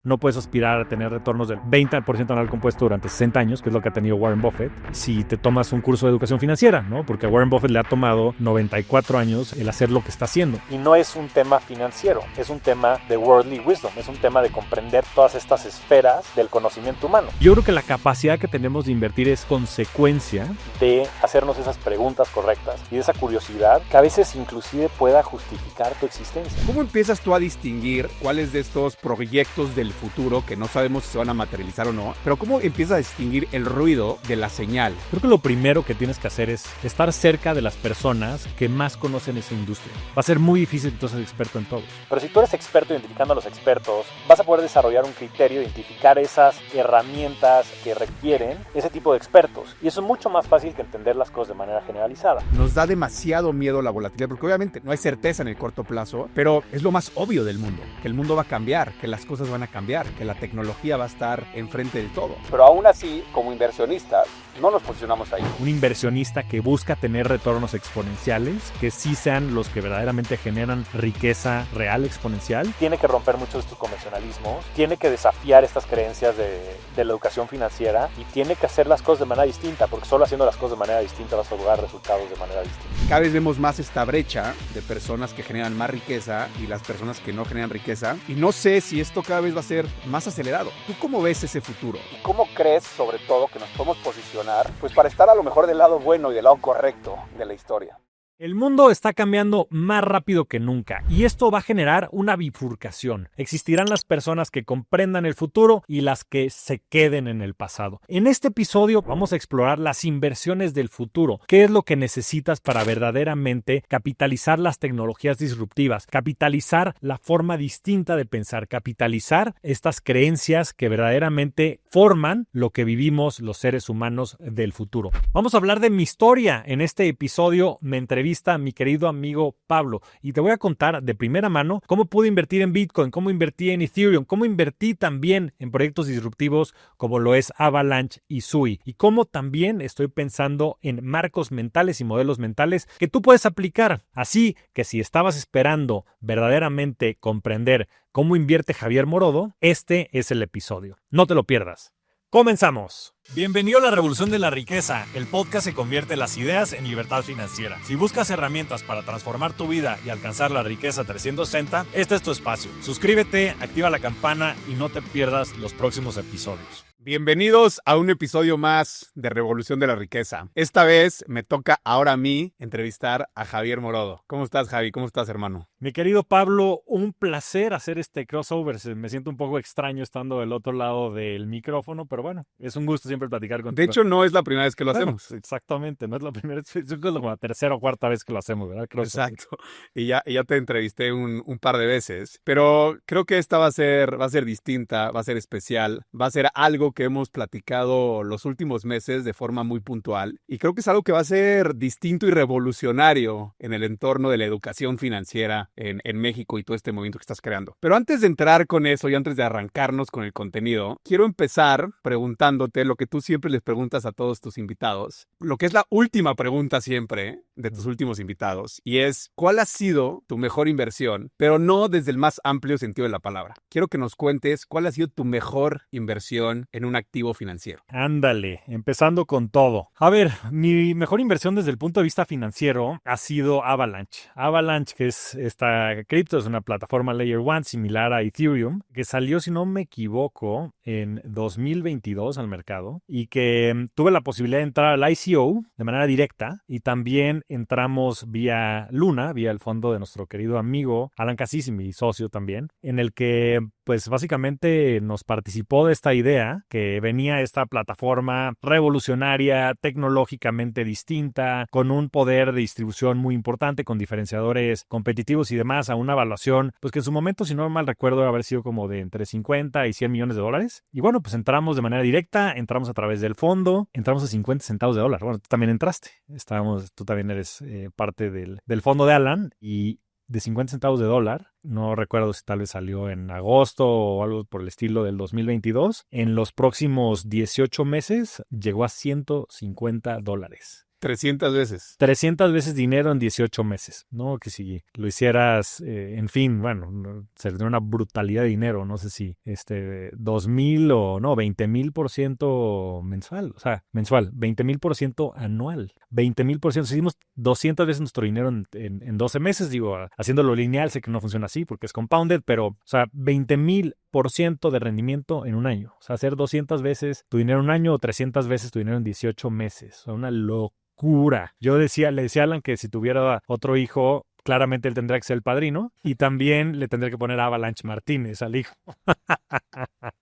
No puedes aspirar a tener retornos del 20% anual compuesto durante 60 años, que es lo que ha tenido Warren Buffett, si te tomas un curso de educación financiera, ¿no? Porque a Warren Buffett le ha tomado 94 años el hacer lo que está haciendo. Y no es un tema financiero, es un tema de worldly wisdom, es un tema de comprender todas estas esferas del conocimiento humano. Yo creo que la capacidad que tenemos de invertir es consecuencia de hacernos esas preguntas correctas y de esa curiosidad que a veces inclusive pueda justificar tu existencia. ¿Cómo empiezas tú a distinguir cuáles de estos proyectos del futuro, que no sabemos si se van a materializar o no, pero cómo empiezas a distinguir el ruido de la señal? Creo que lo primero que tienes que hacer es estar cerca de las personas que más conocen esa industria. Va a ser muy difícil que tú seas experto en todo. Pero si tú eres experto identificando a los expertos, vas a poder desarrollar un criterio, identificar esas herramientas que requieren ese tipo de expertos. Y eso es mucho más fácil que entender las cosas de manera generalizada. Nos da demasiado miedo la volatilidad, porque obviamente no hay certeza en el corto plazo, pero es lo más obvio del mundo, que el mundo va a cambiar, que las cosas van a cambiar, que la tecnología va a estar enfrente de todo. Pero aún así, como inversionistas, no nos posicionamos ahí. Un inversionista que busca tener retornos exponenciales, que sí sean los que verdaderamente generan riqueza real exponencial, tiene que romper muchos de estos convencionalismos, tiene que desafiar estas creencias de la educación financiera y tiene que hacer las cosas de manera distinta, porque solo haciendo las cosas de manera distinta vas a lograr resultados de manera distinta. Cada vez vemos más esta brecha de personas que generan más riqueza y las personas que no generan riqueza, y no sé si esto cada vez va a ser más acelerado. ¿Tú cómo ves ese futuro? ¿Y cómo crees, sobre todo, que nos podemos posicionar pues para estar a lo mejor del lado bueno y del lado correcto de la historia? El mundo está cambiando más rápido que nunca y esto va a generar una bifurcación. Existirán las personas que comprendan el futuro y las que se queden en el pasado. En este episodio vamos a explorar las inversiones del futuro. ¿Qué es lo que necesitas para verdaderamente capitalizar las tecnologías disruptivas? Capitalizar la forma distinta de pensar, capitalizar estas creencias que verdaderamente forman lo que vivimos los seres humanos del futuro. Vamos a hablar de mi historia. En este episodio me entrevisté a mi querido amigo Pablo y te voy a contar de primera mano cómo pude invertir en Bitcoin, cómo invertí en Ethereum, cómo invertí también en proyectos disruptivos como lo es Avalanche y Sui y cómo también estoy pensando en marcos mentales y modelos mentales que tú puedes aplicar. Así que si estabas esperando verdaderamente comprender cómo invierte Javier Morodo, este es el episodio. No te lo pierdas. ¡Comenzamos! Bienvenido a la Revolución de la Riqueza, el podcast que convierte las ideas en libertad financiera. Si buscas herramientas para transformar tu vida y alcanzar la riqueza 360, este es tu espacio. Suscríbete, activa la campana y no te pierdas los próximos episodios. Bienvenidos a un episodio más de Revolución de la Riqueza. Esta vez me toca ahora a mí entrevistar a Javier Morodo. ¿Cómo estás, Javi? ¿Cómo estás, hermano? Mi querido Pablo, un placer hacer este crossover. Me siento un poco extraño estando del otro lado del micrófono, pero bueno, es un gusto siempre platicar contigo. De hecho, no es la primera vez que lo hacemos. Exactamente, no es la primera, es como la tercera o cuarta vez que lo hacemos, ¿verdad? Exacto. Y ya te entrevisté un par de veces, pero creo que esta va a ser distinta, va a ser especial, va a ser algo que hemos platicado los últimos meses de forma muy puntual y creo que es algo que va a ser distinto y revolucionario en el entorno de la educación financiera en México y todo este movimiento que estás creando. Pero antes de entrar con eso y antes de arrancarnos con el contenido, quiero empezar preguntándote lo que tú siempre les preguntas a todos tus invitados, lo que es la última pregunta siempre de tus últimos invitados, y es ¿cuál ha sido tu mejor inversión? Pero no desde el más amplio sentido de la palabra. Quiero que nos cuentes cuál ha sido tu mejor inversión en un activo financiero. Ándale, empezando con todo. A ver, mi mejor inversión desde el punto de vista financiero ha sido Avalanche. Avalanche, que es esta cripto, es una plataforma Layer 1 similar a Ethereum, que salió, si no me equivoco, en 2022 al mercado y que tuve la posibilidad de entrar al ICO de manera directa y también entramos vía Luna, vía el fondo de nuestro querido amigo Alan Cassis y mi socio también, en el que pues básicamente nos participó de esta idea que venía esta plataforma revolucionaria, tecnológicamente distinta, con un poder de distribución muy importante, con diferenciadores competitivos y demás, a una evaluación, pues que en su momento, si no mal recuerdo, haber sido como de entre 50 y 100 millones de dólares. Y bueno, pues entramos de manera directa, entramos a través del fondo, entramos a 50 centavos de dólar. Bueno, tú también entraste, tú también eres parte del fondo de Alan y de 50 centavos de dólar, no recuerdo si tal vez salió en agosto o algo por el estilo del 2022, en los próximos 18 meses llegó a $150. 300 veces. 300 veces dinero en 18 meses, ¿no? Que si lo hicieras, en fin, bueno, sería una brutalidad de dinero, no sé si 2,000 o no, 20,000% mensual, o sea, mensual, 20,000% anual, 20,000%, si hicimos 200 veces nuestro dinero en 12 meses, digo, haciéndolo lineal, sé que no funciona así porque es compounded, pero, o sea, 20,000% de rendimiento en un año, o sea, hacer 200 veces tu dinero en un año o 300 veces tu dinero en 18 meses, o sea, una locura. Yo le decía a Alan que si tuviera otro hijo, claramente él tendría que ser el padrino y también le tendría que poner Avalanche Martínez al hijo.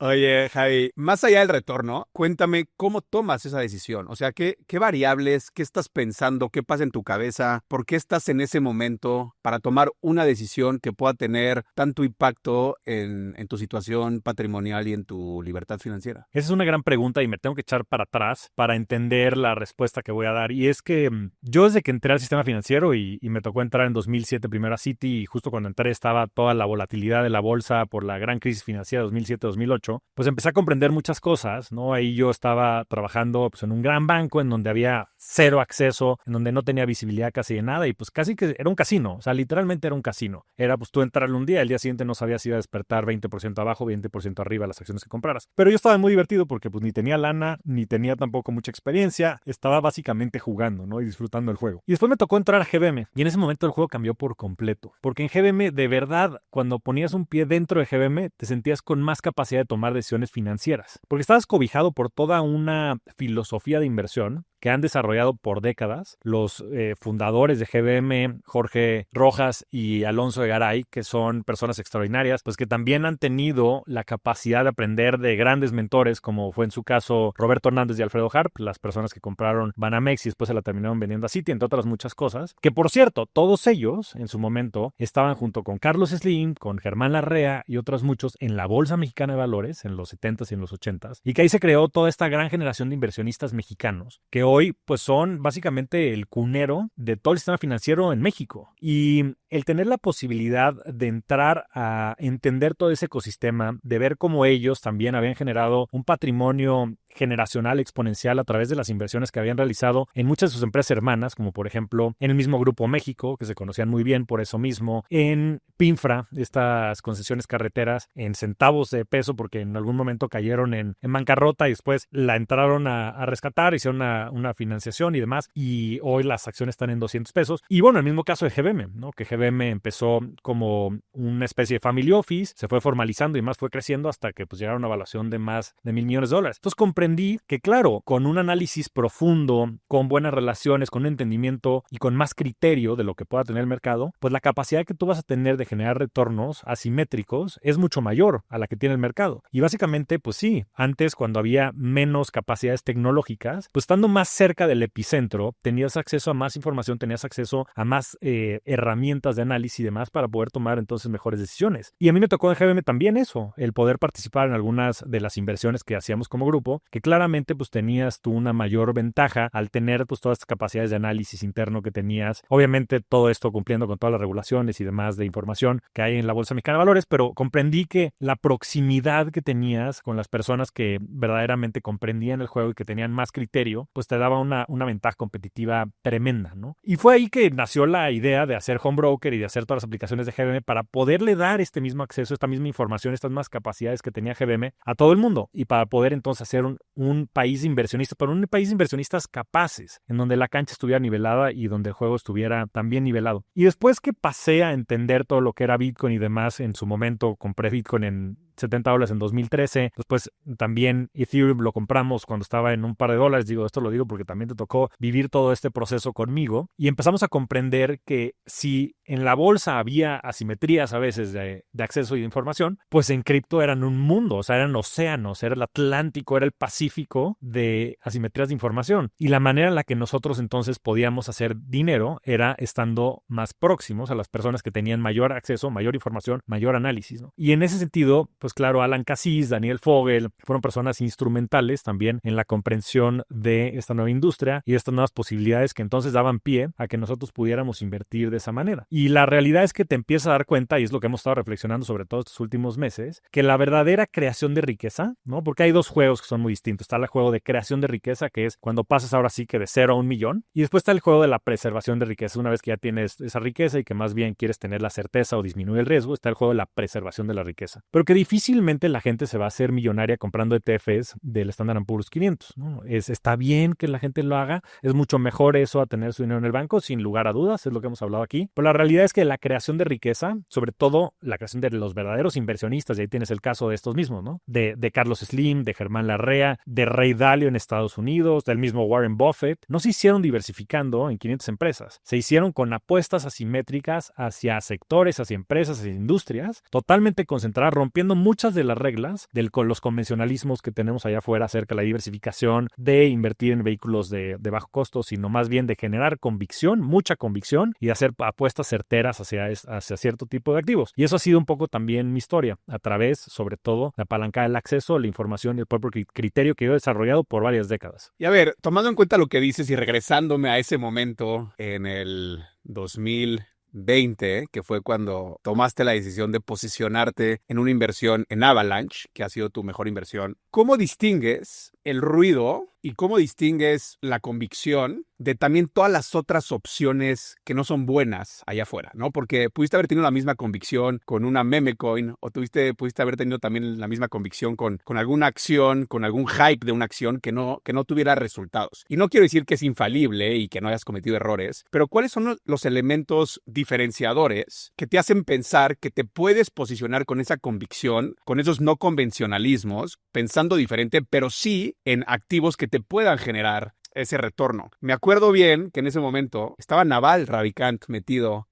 Oye, Javi, más allá del retorno, cuéntame cómo tomas esa decisión. O sea, ¿qué variables, qué estás pensando, qué pasa en tu cabeza? ¿Por qué estás en ese momento para tomar una decisión que pueda tener tanto impacto en tu situación patrimonial y en tu libertad financiera? Esa es una gran pregunta y me tengo que echar para atrás para entender la respuesta que voy a dar. Y es que yo desde que entré al sistema financiero y me tocó entrar en 2007 primero a Citi y justo cuando entré estaba toda la volatilidad de la bolsa por la gran crisis financiera 2007-2008, pues empecé a comprender muchas cosas, ¿no? Ahí yo estaba trabajando pues, en un gran banco en donde había cero acceso, en donde no tenía visibilidad casi de nada y pues casi que era un casino, o sea, literalmente era un casino. Era pues tú entrarle un día, el día siguiente no sabías si iba a despertar 20% abajo, 20% arriba las acciones que compraras. Pero yo estaba muy divertido porque pues ni tenía lana, ni tenía tampoco mucha experiencia, estaba básicamente jugando, ¿no? Y disfrutando el juego. Y después me tocó entrar a GBM y en ese momento el juego cambió por completo, porque en GBM de verdad, cuando ponías un pie dentro de GBM, te sentías con más capacidad de tomar decisiones financieras, porque estabas cobijado por toda una filosofía de inversión que han desarrollado por décadas los fundadores de GBM, Jorge Rojas y Alonso de Garay, que son personas extraordinarias, pues que también han tenido la capacidad de aprender de grandes mentores, como fue en su caso Roberto Hernández y Alfredo Harp, las personas que compraron Banamex y después se la terminaron vendiendo a Citi, entre otras muchas cosas, que por cierto, todos ellos en su momento estaban junto con Carlos Slim, con Germán Larrea y otros muchos en la Bolsa Mexicana de Valores en los 70s y en los 80s, y que ahí se creó toda esta gran generación de inversionistas mexicanos, que hoy pues son básicamente el cunero de todo el sistema financiero en México. Y el tener la posibilidad de entrar a entender todo ese ecosistema, de ver cómo ellos también habían generado un patrimonio generacional exponencial a través de las inversiones que habían realizado en muchas de sus empresas hermanas, como por ejemplo en el mismo Grupo México, que se conocían muy bien por eso mismo, en Pinfra, estas concesiones carreteras, en centavos de peso, porque en algún momento cayeron en bancarrota y después la entraron a rescatar, hicieron una financiación y demás, y hoy las acciones están en 200 pesos. Y bueno, el mismo caso de GBM, ¿no? Que GBM empezó como una especie de family office, se fue formalizando y más fue creciendo hasta que pues llegaron a una evaluación de más de $1,000 millones. Entonces comprendí que claro, con un análisis profundo, con buenas relaciones, con un entendimiento y con más criterio de lo que pueda tener el mercado, pues la capacidad que tú vas a tener de generar retornos asimétricos es mucho mayor a la que tiene el mercado. Y básicamente, pues sí, antes cuando había menos capacidades tecnológicas, pues estando más cerca del epicentro, tenías acceso a más información, tenías acceso a más herramientas de análisis y demás para poder tomar entonces mejores decisiones. Y a mí me tocó en GBM también eso, el poder participar en algunas de las inversiones que hacíamos como grupo, que claramente pues tenías tú una mayor ventaja al tener pues todas estas capacidades de análisis interno que tenías. Obviamente todo esto cumpliendo con todas las regulaciones y demás de información que hay en la Bolsa Mexicana de Valores, pero comprendí que la proximidad que tenías con las personas que verdaderamente comprendían el juego y que tenían más criterio, pues te daba una ventaja competitiva tremenda, ¿no? Y fue ahí que nació la idea de hacer home broker y de hacer todas las aplicaciones de GBM para poderle dar este mismo acceso, esta misma información, estas más capacidades que tenía GBM a todo el mundo y para poder entonces hacer un país inversionista, pero un país de inversionistas capaces, en donde la cancha estuviera nivelada y donde el juego estuviera también nivelado. Y después que pasé a entender todo lo que era Bitcoin y demás, en su momento compré Bitcoin en $70 en 2013. Después también Ethereum lo compramos cuando estaba en un par de dólares. Digo, esto lo digo porque también te tocó vivir todo este proceso conmigo. Y empezamos a comprender que si en la bolsa había asimetrías a veces de acceso y de información, pues en cripto eran un mundo, o sea, eran océanos, era el Atlántico, era el Pacífico de asimetrías de información. Y la manera en la que nosotros entonces podíamos hacer dinero era estando más próximos a las personas que tenían mayor acceso, mayor información, mayor análisis, ¿no? Y en ese sentido, pues pues claro, Alan Cassis, Daniel Fogel, fueron personas instrumentales también en la comprensión de esta nueva industria y de estas nuevas posibilidades que entonces daban pie a que nosotros pudiéramos invertir de esa manera. Y la realidad es que te empiezas a dar cuenta, y es lo que hemos estado reflexionando sobre todo estos últimos meses, que la verdadera creación de riqueza, ¿no? Porque hay dos juegos que son muy distintos. Está el juego de creación de riqueza, que es cuando pasas ahora sí que de 0 a 1 millón, y después está el juego de la preservación de riqueza. Una vez que ya tienes esa riqueza y que más bien quieres tener la certeza o disminuir el riesgo, está el juego de la preservación de la riqueza. Pero que difícilmente la gente se va a hacer millonaria comprando ETFs del Standard & Poor's 500, ¿no? Está bien que la gente lo haga, es mucho mejor eso a tener su dinero en el banco, sin lugar a dudas, es lo que hemos hablado aquí. Pero la realidad es que la creación de riqueza, sobre todo la creación de los verdaderos inversionistas, y ahí tienes el caso de estos mismos, ¿no? De Carlos Slim, de Germán Larrea, de Ray Dalio en Estados Unidos, del mismo Warren Buffett, no se hicieron diversificando en 500 empresas, se hicieron con apuestas asimétricas hacia sectores, hacia empresas, hacia industrias, totalmente concentradas, rompiendo muchas de las reglas con los convencionalismos que tenemos allá afuera acerca de la diversificación, de invertir en vehículos de bajo costo, sino más bien de generar convicción, mucha convicción, y de hacer apuestas certeras hacia cierto tipo de activos. Y eso ha sido un poco también mi historia, a través, sobre todo, de apalancar el acceso, la información y el propio criterio que yo he desarrollado por varias décadas. Y a ver, tomando en cuenta lo que dices y regresándome a ese momento en el 2020, que fue cuando tomaste la decisión de posicionarte en una inversión en Avalanche, que ha sido tu mejor inversión, ¿cómo distingues el ruido y cómo distingues la convicción de también todas las otras opciones que no son buenas allá afuera, ¿no? Porque pudiste haber tenido la misma convicción con una meme coin, o pudiste haber tenido también la misma convicción con alguna acción, con algún hype de una acción que no tuviera resultados. Y no quiero decir que es infalible y que no hayas cometido errores, pero ¿cuáles son los elementos diferenciadores que te hacen pensar que te puedes posicionar con esa convicción, con esos no convencionalismos, pensando diferente, pero sí en activos que te puedan generar ese retorno? Me acuerdo bien que en ese momento estaba Naval Ravikant metido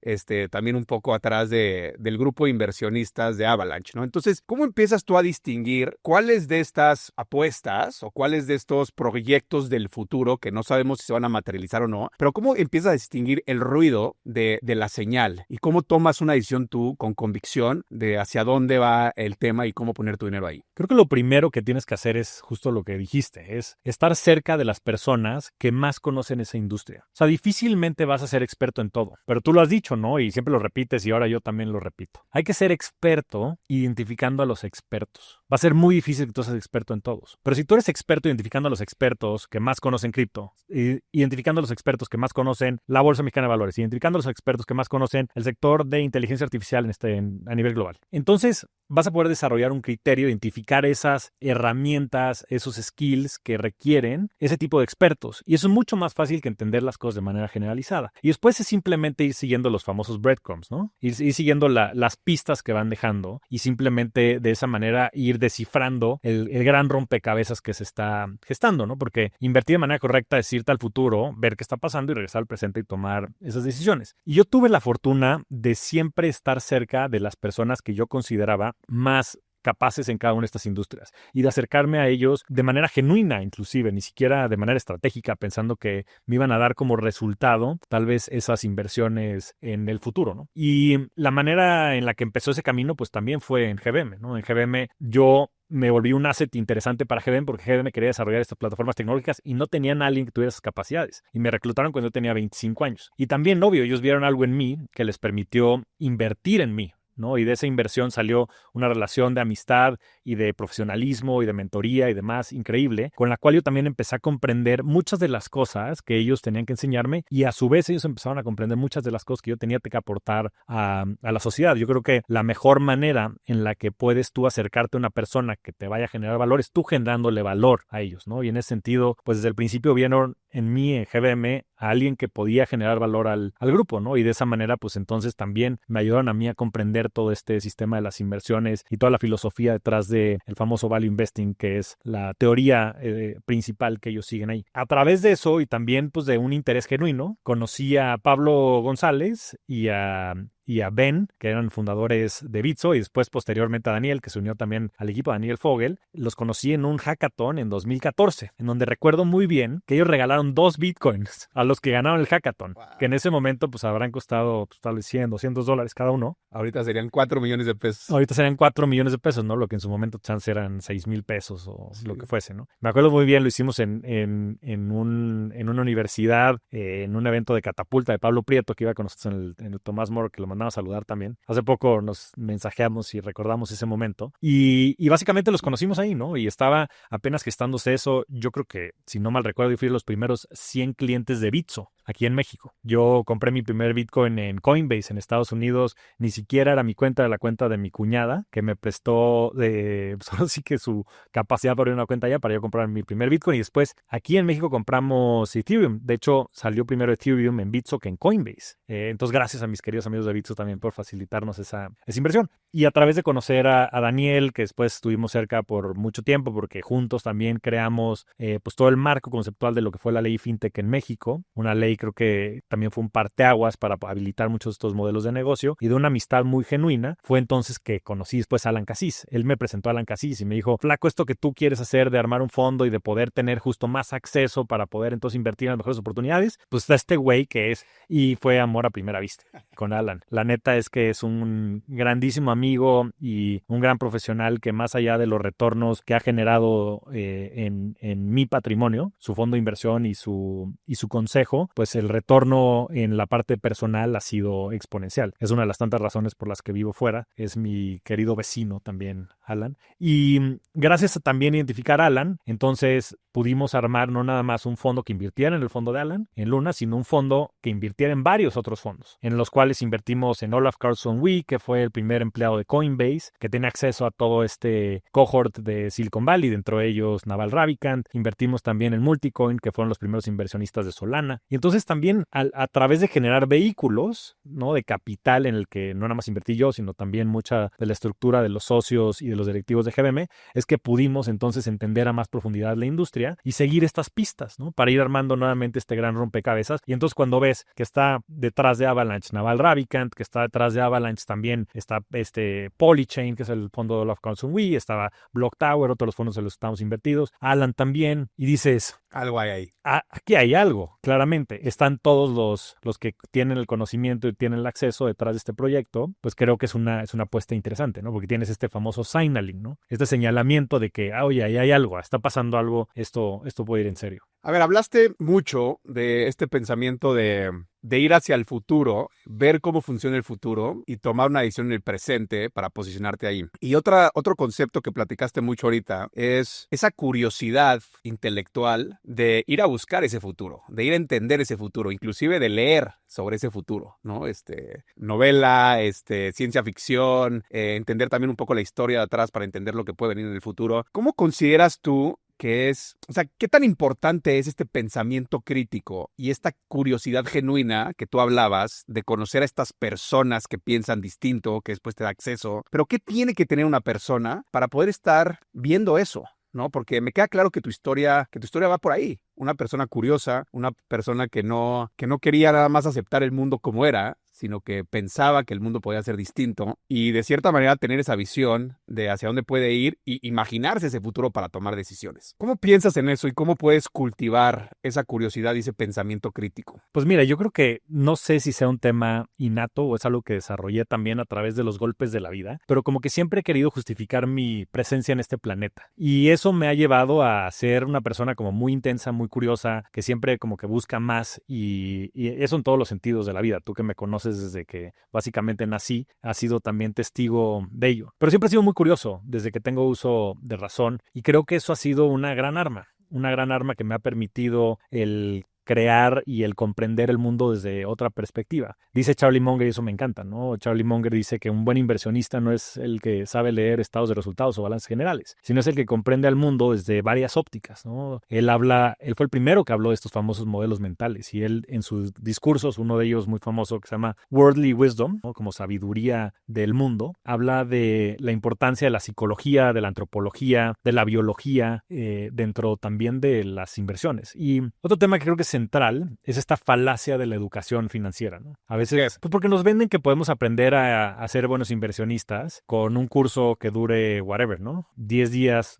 también un poco atrás del grupo de inversionistas de Avalanche, ¿no? Entonces, ¿cómo empiezas tú a distinguir cuáles de estas apuestas o cuáles de estos proyectos del futuro, que no sabemos si se van a materializar o no, pero cómo empiezas a distinguir el ruido de la señal? ¿Y cómo tomas una decisión tú con convicción de hacia dónde va el tema y cómo poner tu dinero ahí? Creo que lo primero que tienes que hacer es justo lo que dijiste, es estar cerca de las personas que más conocen esa industria. O sea, difícilmente vas a ser experto en todo, pero tú lo has dicho, ¿no? Y siempre lo repites y ahora yo también lo repito. Hay que ser experto identificando a los expertos. Va a ser muy difícil que tú seas experto en todos. Pero si tú eres experto identificando a los expertos que más conocen cripto, identificando a los expertos que más conocen la Bolsa Mexicana de Valores, identificando a los expertos que más conocen el sector de inteligencia artificial a nivel global, entonces vas a poder desarrollar un criterio, identificar esas herramientas, esos skills que requieren ese tipo de expertos. Y eso es mucho más fácil que entender las cosas de manera generalizada. Y después es simplemente ir siguiendo los famosos breadcrumbs, ¿no? Ir siguiendo las pistas que van dejando y simplemente de esa manera ir descifrando el gran rompecabezas que se está gestando, ¿no? Porque invertir de manera correcta es irte al futuro, ver qué está pasando y regresar al presente y tomar esas decisiones. Y yo tuve la fortuna de siempre estar cerca de las personas que yo consideraba más capaces en cada una de estas industrias y de acercarme a ellos de manera genuina, inclusive, ni siquiera de manera estratégica, pensando que me iban a dar como resultado tal vez esas inversiones en el futuro, ¿no? Y la manera en la que empezó ese camino pues también fue en GBM, ¿no? En GBM yo me volví un asset interesante para GBM porque GBM quería desarrollar estas plataformas tecnológicas y no tenían a alguien que tuviera esas capacidades. Y me reclutaron cuando yo tenía 25 años. Y también, obvio, ellos vieron algo en mí que les permitió invertir en mí, ¿no? Y de esa inversión salió una relación de amistad y de profesionalismo y de mentoría y demás increíble, con la cual yo también empecé a comprender muchas de las cosas que ellos tenían que enseñarme y a su vez ellos empezaron a comprender muchas de las cosas que yo tenía que aportar a la sociedad. Yo creo que la mejor manera en la que puedes tú acercarte a una persona que te vaya a generar valor es tú generándole valor a ellos, ¿no? Y en ese sentido, pues desde el principio vieron en mí, en GBM, a alguien que podía generar valor al grupo, ¿no? Y de esa manera, pues entonces también me ayudaron a mí a comprender todo este sistema de las inversiones y toda la filosofía detrás del famoso value investing, que es la teoría principal que ellos siguen ahí. A través de eso y también pues de un interés genuino, conocí a Pablo González y a y a Ben, que eran fundadores de Bitso, y después posteriormente a Daniel, que se unió también al equipo, Daniel Fogel. Los conocí en un hackathon en 2014, en donde recuerdo muy bien que ellos regalaron 2 bitcoins a los que ganaron el hackathon, que en ese momento pues habrán costado pues, tal vez $100, $200 cada uno. Ahorita serían 4 millones de pesos. Ahorita serían 4 millones de pesos, ¿no? Lo que en su momento chance eran 6,000 pesos o Sí. lo que fuese, ¿no? Me acuerdo muy bien, lo hicimos en una universidad, en un evento de catapulta de Pablo Prieto, que iba con nosotros en el Tomás Moro, que lo mandaba a saludar también. Hace poco nos mensajeamos y recordamos ese momento. Y básicamente los conocimos ahí, ¿no? Y estaba apenas gestándose eso. Yo creo que, si no mal recuerdo, yo fui de los primeros 100 clientes de Bitso aquí en México. Yo compré mi primer Bitcoin en Coinbase en Estados Unidos. Ni siquiera era mi cuenta, era la cuenta de mi cuñada, que me prestó solo sí que su capacidad para abrir una cuenta allá para yo comprar mi primer Bitcoin. Y después aquí en México compramos Ethereum. De hecho, salió primero Ethereum en Bitso que en Coinbase. Entonces, gracias a mis queridos amigos de Bitso también por facilitarnos esa inversión. Y a través de conocer a Daniel, que después estuvimos cerca por mucho tiempo, porque juntos también creamos pues todo el marco conceptual de lo que fue la ley FinTech en México. Una ley creo que también fue un parteaguas para habilitar muchos de estos modelos de negocio, y de una amistad muy genuina fue entonces que conocí después a Alan Cassis. Él me presentó a Alan Cassis y me dijo, flaco, esto que tú quieres hacer de armar un fondo y de poder tener justo más acceso para poder entonces invertir en las mejores oportunidades, pues está este güey que es, y fue amor a primera vista con Alan. La neta es que es un grandísimo amigo y un gran profesional que, más allá de los retornos que ha generado en mi patrimonio, su fondo de inversión y su consejo, pues el retorno en la parte personal ha sido exponencial. Es una de las tantas razones por las que vivo fuera. Es mi querido vecino también, Alan. Y gracias a también identificar a Alan, entonces pudimos armar no nada más un fondo que invirtiera en el fondo de Alan, en Luna, sino un fondo que invirtiera en varios otros fondos, en los cuales invertimos en Olaf Carlson Wee, que fue el primer empleado de Coinbase, que tiene acceso a todo este cohort de Silicon Valley, dentro de ellos Naval Ravikant. Invertimos también en Multicoin, que fueron los primeros inversionistas de Solana. Y entonces también a través de generar vehículos, ¿no?, de capital, en el que no nada más invertí yo, sino también mucha de la estructura de los socios y de los directivos de GBM, es que pudimos entonces entender a más profundidad la industria y seguir estas pistas, ¿no?, para ir armando nuevamente este gran rompecabezas. Y entonces cuando ves que está detrás de Avalanche Naval Ravikant, que está detrás de Avalanche también está Polychain, que es el fondo de Olaf Carlson Wee, estaba Block Tower, otros fondos en los que estamos invertidos, Alan también, y dices, algo hay ahí. Aquí hay algo, claramente. Están todos los que tienen el conocimiento y tienen el acceso detrás de este proyecto. Pues creo que es una apuesta interesante, ¿no? Porque tienes este famoso signaling, ¿no? Este señalamiento de que, oye, ahí hay algo, está pasando algo, esto puede ir en serio. A ver, hablaste mucho de este pensamiento de ir hacia el futuro, ver cómo funciona el futuro y tomar una decisión en el presente para posicionarte ahí. Y otro concepto que platicaste mucho ahorita es esa curiosidad intelectual de ir a buscar ese futuro, de ir a entender ese futuro, inclusive de leer sobre ese futuro, ¿no? Novela, ciencia ficción, entender también un poco la historia de atrás para entender lo que puede venir en el futuro. ¿Cómo consideras tú que es, o sea, qué tan importante es este pensamiento crítico y esta curiosidad genuina que tú hablabas de conocer a estas personas que piensan distinto, que después te da acceso? Pero ¿qué tiene que tener una persona para poder estar viendo eso? ¿No? Porque me queda claro que tu historia va por ahí. Una persona curiosa, una persona que no quería nada más aceptar el mundo como era, sino que pensaba que el mundo podía ser distinto y de cierta manera tener esa visión de hacia dónde puede ir y imaginarse ese futuro para tomar decisiones. ¿Cómo piensas en eso y cómo puedes cultivar esa curiosidad y ese pensamiento crítico? Pues mira, yo creo que no sé si sea un tema innato o es algo que desarrollé también a través de los golpes de la vida, pero como que siempre he querido justificar mi presencia en este planeta. Y eso me ha llevado a ser una persona como muy intensa, muy curiosa, que siempre como que busca más y eso en todos los sentidos de la vida. Tú que me conoces desde que básicamente nací, has sido también testigo de ello. Pero siempre he sido muy curioso desde que tengo uso de razón y creo que eso ha sido una gran arma que me ha permitido el crear y el comprender el mundo desde otra perspectiva. Dice Charlie Munger, y eso me encanta, ¿no? Charlie Munger dice que un buen inversionista no es el que sabe leer estados de resultados o balances generales, sino es el que comprende al mundo desde varias ópticas, ¿no? Él fue el primero que habló de estos famosos modelos mentales y él en sus discursos, uno de ellos muy famoso que se llama Worldly Wisdom, ¿no?, como sabiduría del mundo, habla de la importancia de la psicología, de la antropología, de la biología, dentro también de las inversiones. Y otro tema que creo que es central es esta falacia de la educación financiera, ¿no? A veces, pues porque nos venden que podemos aprender a ser buenos inversionistas con un curso que dure whatever, ¿no? 10 días,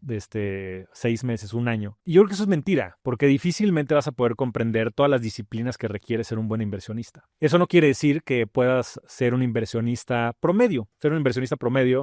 6 meses, un año. Y yo creo que eso es mentira, porque difícilmente vas a poder comprender todas las disciplinas que requiere ser un buen inversionista. Eso no quiere decir que puedas ser un inversionista promedio,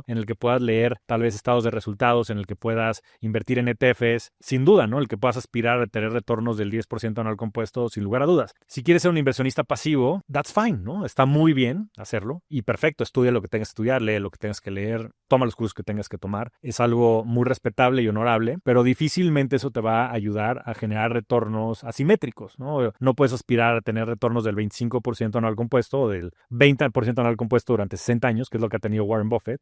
en el que puedas leer tal vez estados de resultados, en el que puedas invertir en ETFs, sin duda, ¿no? El que puedas aspirar a tener retornos del 10% anual compuesto, sin lugar a dudas. Si quieres ser un inversionista pasivo, that's fine, ¿no? Está muy bien hacerlo y perfecto, estudia lo que tengas que estudiar, lee lo que tengas que leer, toma los cursos que tengas que tomar. Es algo muy respetable y honorable, pero difícilmente eso te va a ayudar a generar retornos asimétricos, ¿no? No puedes aspirar a tener retornos del 25% anual compuesto o del 20% anual compuesto durante 60 años, que es lo que ha tenido Warren Buffett,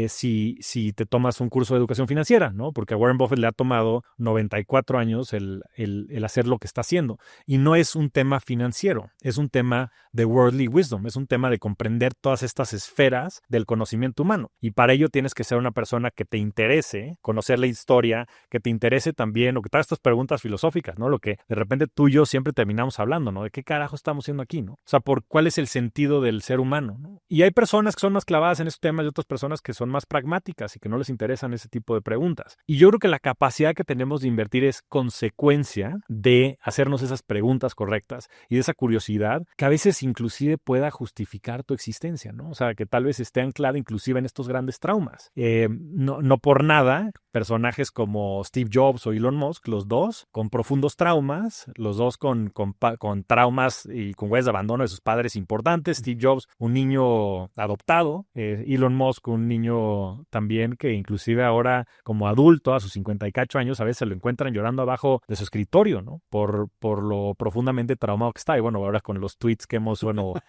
si te tomas un curso de educación financiera, ¿no? Porque a Warren Buffett le ha tomado 94 años el hacer lo que está haciendo. Y no es un tema financiero, es un tema de worldly wisdom, es un tema de comprender todas estas esferas del conocimiento humano. Y para ello tienes que ser una persona que te interese conocer la historia, que te interese también, o que te hagas estas preguntas filosóficas, ¿no? Lo que de repente tú y yo siempre terminamos hablando, ¿no? ¿De qué carajo estamos haciendo aquí, no? O sea, ¿cuál es el sentido del ser humano, ¿no? Y hay personas que son más clavadas en esos temas y otras personas que son más pragmáticas y que no les interesan ese tipo de preguntas. Y yo creo que la capacidad que tenemos de invertir es consecuencia de hacernos esas preguntas correctas y de esa curiosidad que a veces inclusive pueda justificar tu existencia, ¿no? O sea, que tal vez esté anclada inclusive en estos grandes traumas. No por nada, personajes como Steve Jobs o Elon Musk, los dos con profundos traumas, los dos con traumas y con huellas de abandono de sus padres importantes. Steve Jobs, un niño adoptado, Elon Musk, un niño también que inclusive ahora como adulto a sus 50 y cacho años a veces lo encuentran llorando abajo de su escritorio, ¿no? Por lo profundamente traumado que está. Y bueno, ahora con los tweets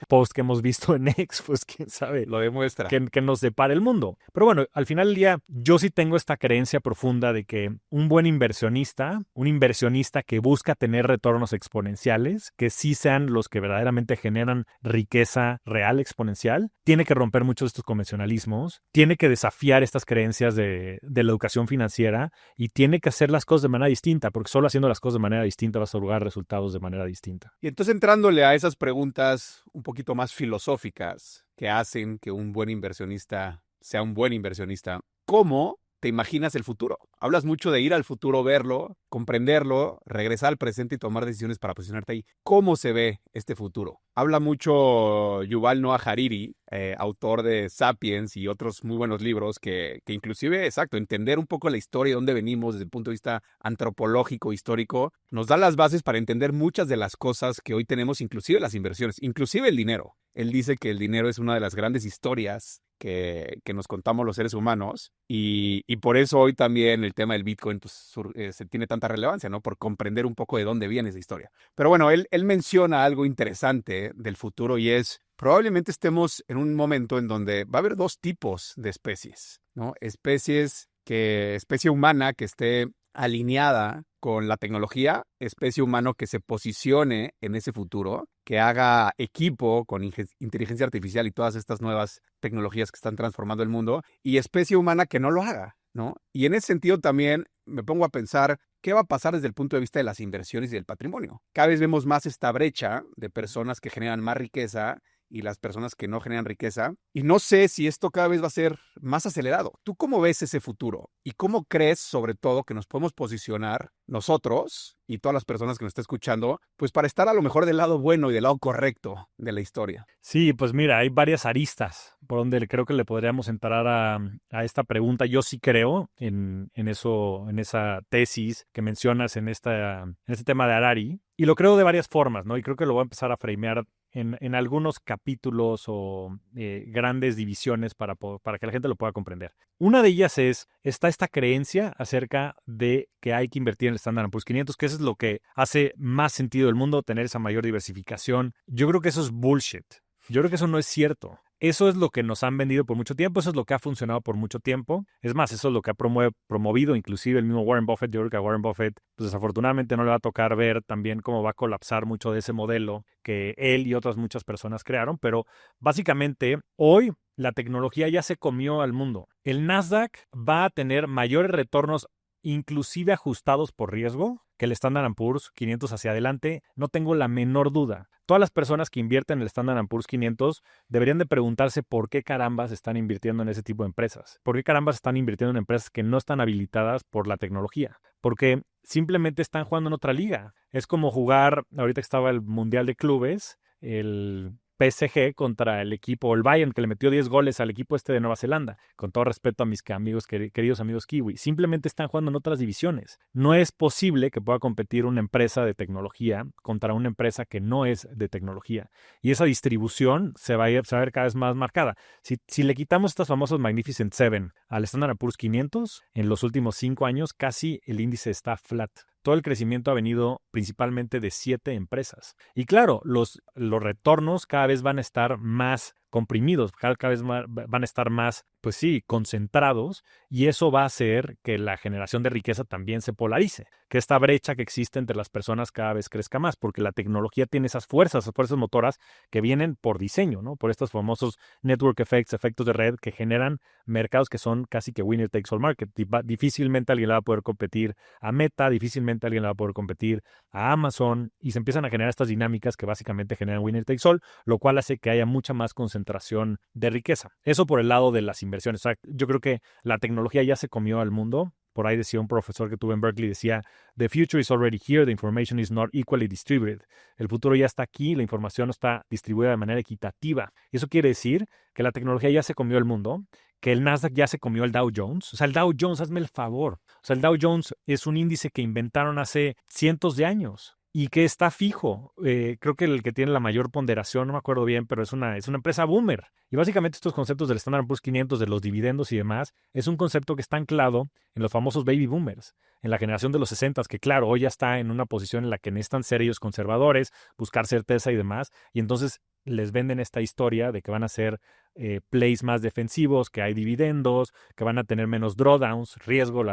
posts que hemos visto en X, pues quién sabe. Lo demuestra. Que nos depara el mundo. Pero bueno, al final del día, yo sí tengo esta creencia profunda de que un buen inversionista, un inversionista que busca tener retornos exponenciales, que sí sean los que verdaderamente generan riqueza real exponencial, tiene que romper muchos de estos convencionalismos, tiene que desafiar estas creencias de la educación financiera y tiene que hacer las cosas de manera distinta, porque solo haciendo las cosas de manera distinta vas a lograr resultados de manera distinta. Y entonces entrándole a esas preguntas un poquito más filosóficas que hacen que un buen inversionista sea un buen inversionista, ¿cómo te imaginas el futuro? Hablas mucho de ir al futuro, verlo, comprenderlo, regresar al presente y tomar decisiones para posicionarte ahí. ¿Cómo se ve este futuro? Habla mucho Yuval Noah Harari, autor de Sapiens y otros muy buenos libros que inclusive, exacto, entender un poco la historia, de dónde venimos desde el punto de vista antropológico, histórico, nos da las bases para entender muchas de las cosas que hoy tenemos, inclusive las inversiones, inclusive el dinero. Él dice que el dinero es una de las grandes historias que nos contamos los seres humanos y por eso hoy también el tema del Bitcoin pues, se tiene tanta relevancia, ¿no? Por comprender un poco de dónde viene esa historia. Pero bueno, él menciona algo interesante del futuro y es probablemente estemos en un momento en donde va a haber dos tipos de especies, ¿no? Especie humana que esté alineada con la tecnología, especie humana que se posicione en ese futuro, que haga equipo con inteligencia artificial y todas estas nuevas tecnologías que están transformando el mundo, y especie humana que no lo haga, ¿no? Y en ese sentido también me pongo a pensar qué va a pasar desde el punto de vista de las inversiones y del patrimonio. Cada vez vemos más esta brecha de personas que generan más riqueza y las personas que no generan riqueza. Y no sé si esto cada vez va a ser más acelerado. ¿Tú cómo ves ese futuro? ¿Y cómo crees, sobre todo, que nos podemos posicionar nosotros y todas las personas que nos están escuchando, pues para estar a lo mejor del lado bueno y del lado correcto de la historia? Sí, pues mira, hay varias aristas por donde creo que le podríamos entrar a esta pregunta. Yo sí creo en eso, en esa tesis que mencionas en este tema de Harari. Y lo creo de varias formas, ¿no? Y creo que lo voy a empezar a framear en algunos capítulos o grandes divisiones para que la gente lo pueda comprender. Una de ellas está esta creencia acerca de que hay que invertir en el Standard & Poor's 500, que eso es lo que hace más sentido del mundo, tener esa mayor diversificación. Yo creo que eso es bullshit. Yo creo que eso no es cierto. Eso es lo que nos han vendido por mucho tiempo, eso es lo que ha funcionado por mucho tiempo. Es más, eso es lo que ha promovido inclusive el mismo Warren Buffett. Yo creo que a Warren Buffett, pues desafortunadamente no le va a tocar ver también cómo va a colapsar mucho de ese modelo que él y otras muchas personas crearon, pero básicamente hoy la tecnología ya se comió al mundo. El Nasdaq va a tener mayores retornos inclusive ajustados por riesgo, que el Standard & Poor's 500 hacia adelante, no tengo la menor duda. Todas las personas que invierten en el Standard & Poor's 500 deberían de preguntarse por qué carambas están invirtiendo en ese tipo de empresas. ¿Por qué carambas están invirtiendo en empresas que no están habilitadas por la tecnología? Porque simplemente están jugando en otra liga. Es como jugar, ahorita que estaba el Mundial de Clubes, el PSG contra el equipo, el Bayern, que le metió 10 goles al equipo de Nueva Zelanda. Con todo respeto a mis queridos amigos kiwi. Simplemente están jugando en otras divisiones. No es posible que pueda competir una empresa de tecnología contra una empresa que no es de tecnología. Y esa distribución se va a ver cada vez más marcada. Si le quitamos estas famosas Magnificent Seven al Standard & Poor's 500, en los últimos 5 años casi el índice está flat. Todo el crecimiento ha venido principalmente de 7 empresas. Y claro, los retornos cada vez van a estar más comprimidos, cada vez van a estar más, pues sí, concentrados, y eso va a hacer que la generación de riqueza también se polarice, que esta brecha que existe entre las personas cada vez crezca más, porque la tecnología tiene esas fuerzas motoras que vienen por diseño, ¿no? Por estos famosos network effects, efectos de red que generan mercados que son casi que winner takes all market. Difícilmente alguien le va a poder competir a Meta, difícilmente alguien le va a poder competir a Amazon, y se empiezan a generar estas dinámicas que básicamente generan winner takes all, lo cual hace que haya mucha más concentración de riqueza. Eso por el lado de las inversiones. O sea, yo creo que la tecnología ya se comió al mundo. Por ahí decía un profesor que tuve en Berkeley, decía, "The future is already here, the information is not equally distributed." El futuro ya está aquí, la información no está distribuida de manera equitativa. Y eso quiere decir que la tecnología ya se comió el mundo, que el Nasdaq ya se comió el Dow Jones. O sea, el Dow Jones, hazme el favor. O sea, el Dow Jones es un índice que inventaron hace cientos de años y que está fijo. Creo que el que tiene la mayor ponderación, no me acuerdo bien, pero es una empresa boomer. Y básicamente estos conceptos del Standard & Poor's 500, de los dividendos y demás, es un concepto que está anclado en los famosos baby boomers, en la generación de los 60, que claro, hoy ya está en una posición en la que necesitan ser ellos conservadores, buscar certeza y demás, y entonces les venden esta historia de que van a ser plays más defensivos, que hay dividendos, que van a tener menos drawdowns, riesgo,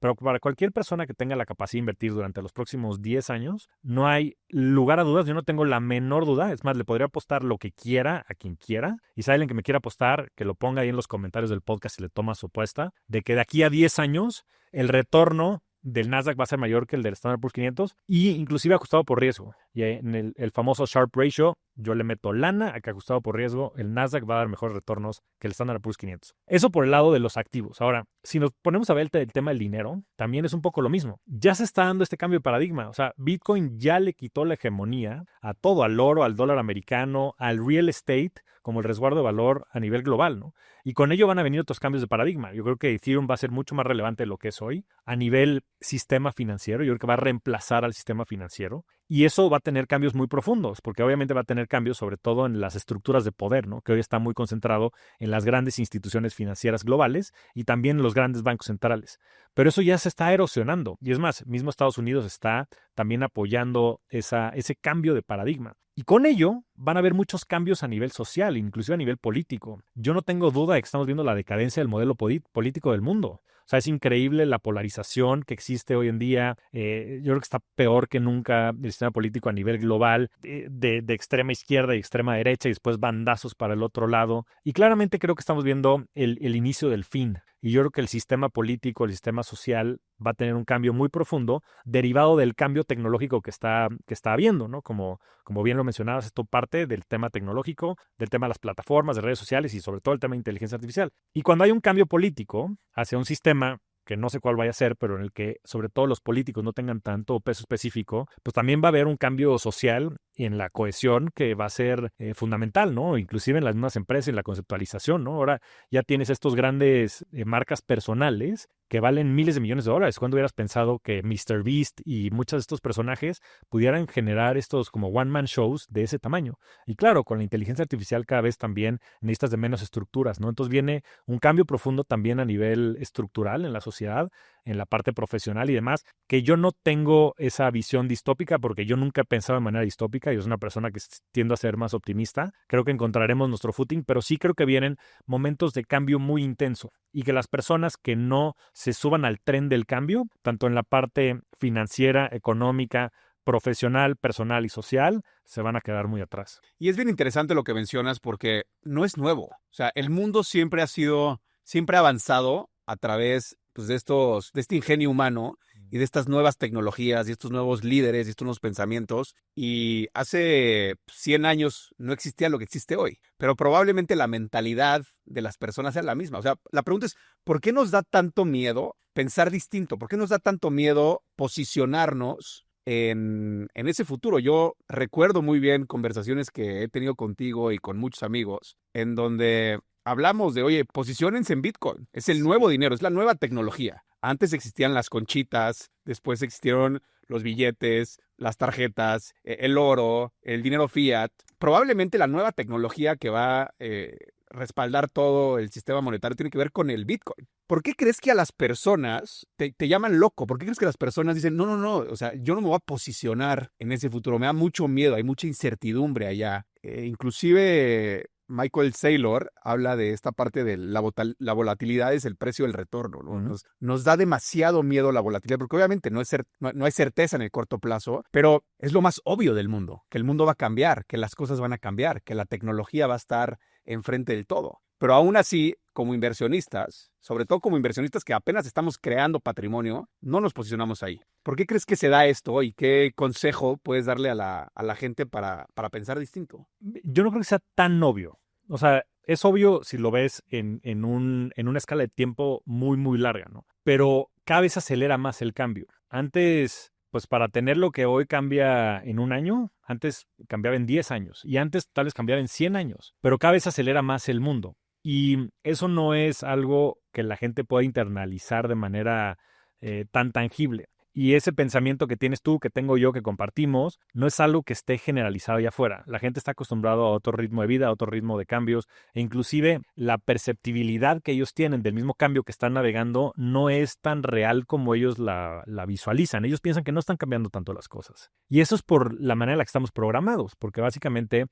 Pero para cualquier persona que tenga la capacidad de invertir durante los próximos 10 años, no hay lugar a dudas. Yo no tengo la menor duda. Es más, le podría apostar lo que quiera a quien quiera. Y si alguien que me quiera apostar, que lo ponga ahí en los comentarios del podcast y le toma su apuesta, de que de aquí a 10 años el retorno del Nasdaq va a ser mayor que el del Standard & Poor's 500 y inclusive ajustado por riesgo. Y en el famoso Sharpe Ratio, yo le meto lana a que ajustado por riesgo, el Nasdaq va a dar mejores retornos que el Standard & Poor's 500. Eso por el lado de los activos. Ahora, si nos ponemos a ver el tema del dinero, también es un poco lo mismo. Ya se está dando este cambio de paradigma. O sea, Bitcoin ya le quitó la hegemonía a todo, al oro, al dólar americano, al real estate, como el resguardo de valor a nivel global, ¿no? Y con ello van a venir otros cambios de paradigma. Yo creo que Ethereum va a ser mucho más relevante de lo que es hoy a nivel sistema financiero. Yo creo que va a reemplazar al sistema financiero. Y eso va a tener cambios muy profundos, porque obviamente va a tener cambios sobre todo en las estructuras de poder, ¿no? Que hoy está muy concentrado en las grandes instituciones financieras globales y también en los grandes bancos centrales. Pero eso ya se está erosionando. Y es más, mismo Estados Unidos está también apoyando ese cambio de paradigma. Y con ello van a haber muchos cambios a nivel social, inclusive a nivel político. Yo no tengo duda de que estamos viendo la decadencia del modelo político del mundo. O sea, es increíble la polarización que existe hoy en día. Yo creo que está peor que nunca el sistema político a nivel global, de extrema izquierda y extrema derecha, y después bandazos para el otro lado. Y claramente creo que estamos viendo el inicio del fin. Y yo creo que el sistema político, el sistema social va a tener un cambio muy profundo derivado del cambio tecnológico que está habiendo, ¿no? Como bien lo mencionabas, esto parte del tema tecnológico, del tema de las plataformas, de redes sociales y sobre todo el tema de inteligencia artificial. Y cuando hay un cambio político hacia un sistema que no sé cuál vaya a ser, pero en el que sobre todo los políticos no tengan tanto peso específico, pues también va a haber un cambio social en la cohesión que va a ser fundamental, ¿no? Inclusive en las mismas empresas, en la conceptualización, ¿no? Ahora ya tienes estos grandes marcas personales que valen miles de millones de dólares. ¿Cuándo hubieras pensado que MrBeast y muchos de estos personajes pudieran generar estos como one-man shows de ese tamaño? Y claro, con la inteligencia artificial cada vez también necesitas de menos estructuras, ¿no? Entonces viene un cambio profundo también a nivel estructural en la sociedad, en la parte profesional y demás, que yo no tengo esa visión distópica porque yo nunca he pensado de manera distópica. Yo soy una persona que tiendo a ser más optimista. Creo que encontraremos nuestro footing, pero sí creo que vienen momentos de cambio muy intenso y que las personas que no se suban al tren del cambio, tanto en la parte financiera, económica, profesional, personal y social, se van a quedar muy atrás. Y es bien interesante lo que mencionas porque no es nuevo. O sea, el mundo siempre ha avanzado a través pues, de este ingenio humano y de estas nuevas tecnologías y estos nuevos líderes y estos nuevos pensamientos. Y hace 100 años no existía lo que existe hoy, pero probablemente la mentalidad de las personas sea la misma. O sea, la pregunta es, ¿por qué nos da tanto miedo pensar distinto? ¿Por qué nos da tanto miedo posicionarnos en ese futuro? Yo recuerdo muy bien conversaciones que he tenido contigo y con muchos amigos en donde hablamos de, oye, posiciónense en Bitcoin. Es el nuevo dinero, es la nueva tecnología. Antes existían las conchitas, después existieron los billetes, las tarjetas, el oro, el dinero fiat. Probablemente la nueva tecnología que va a respaldar todo el sistema monetario tiene que ver con el Bitcoin. ¿Por qué crees que a las personas te llaman loco? ¿Por qué crees que las personas dicen, no, o sea, yo no me voy a posicionar en ese futuro? Me da mucho miedo, hay mucha incertidumbre allá. Inclusive Michael Saylor habla de esta parte de la volatilidad es el precio del retorno, ¿no? Nos da demasiado miedo la volatilidad, porque obviamente no hay certeza en el corto plazo, pero es lo más obvio del mundo, que el mundo va a cambiar, que las cosas van a cambiar, que la tecnología va a estar enfrente del todo. Pero aún así, como inversionistas, sobre todo como inversionistas que apenas estamos creando patrimonio, no nos posicionamos ahí. ¿Por qué crees que se da esto y qué consejo puedes darle a la gente para pensar distinto? Yo no creo que sea tan obvio. O sea, es obvio si lo ves en una escala de tiempo muy, muy larga, ¿no? Pero cada vez acelera más el cambio. Antes, pues para tener lo que hoy cambia en un año, antes cambiaba en 10 años y antes tal vez cambiaba en 100 años, pero cada vez acelera más el mundo. Y eso no es algo que la gente pueda internalizar de manera tan tangible. Y ese pensamiento que tienes tú, que tengo yo, que compartimos, no es algo que esté generalizado allá afuera. La gente está acostumbrada a otro ritmo de vida, a otro ritmo de cambios, e inclusive la perceptibilidad que ellos tienen del mismo cambio que están navegando no es tan real como ellos la visualizan. Ellos piensan que no están cambiando tanto las cosas. Y eso es por la manera en la que estamos programados, porque básicamente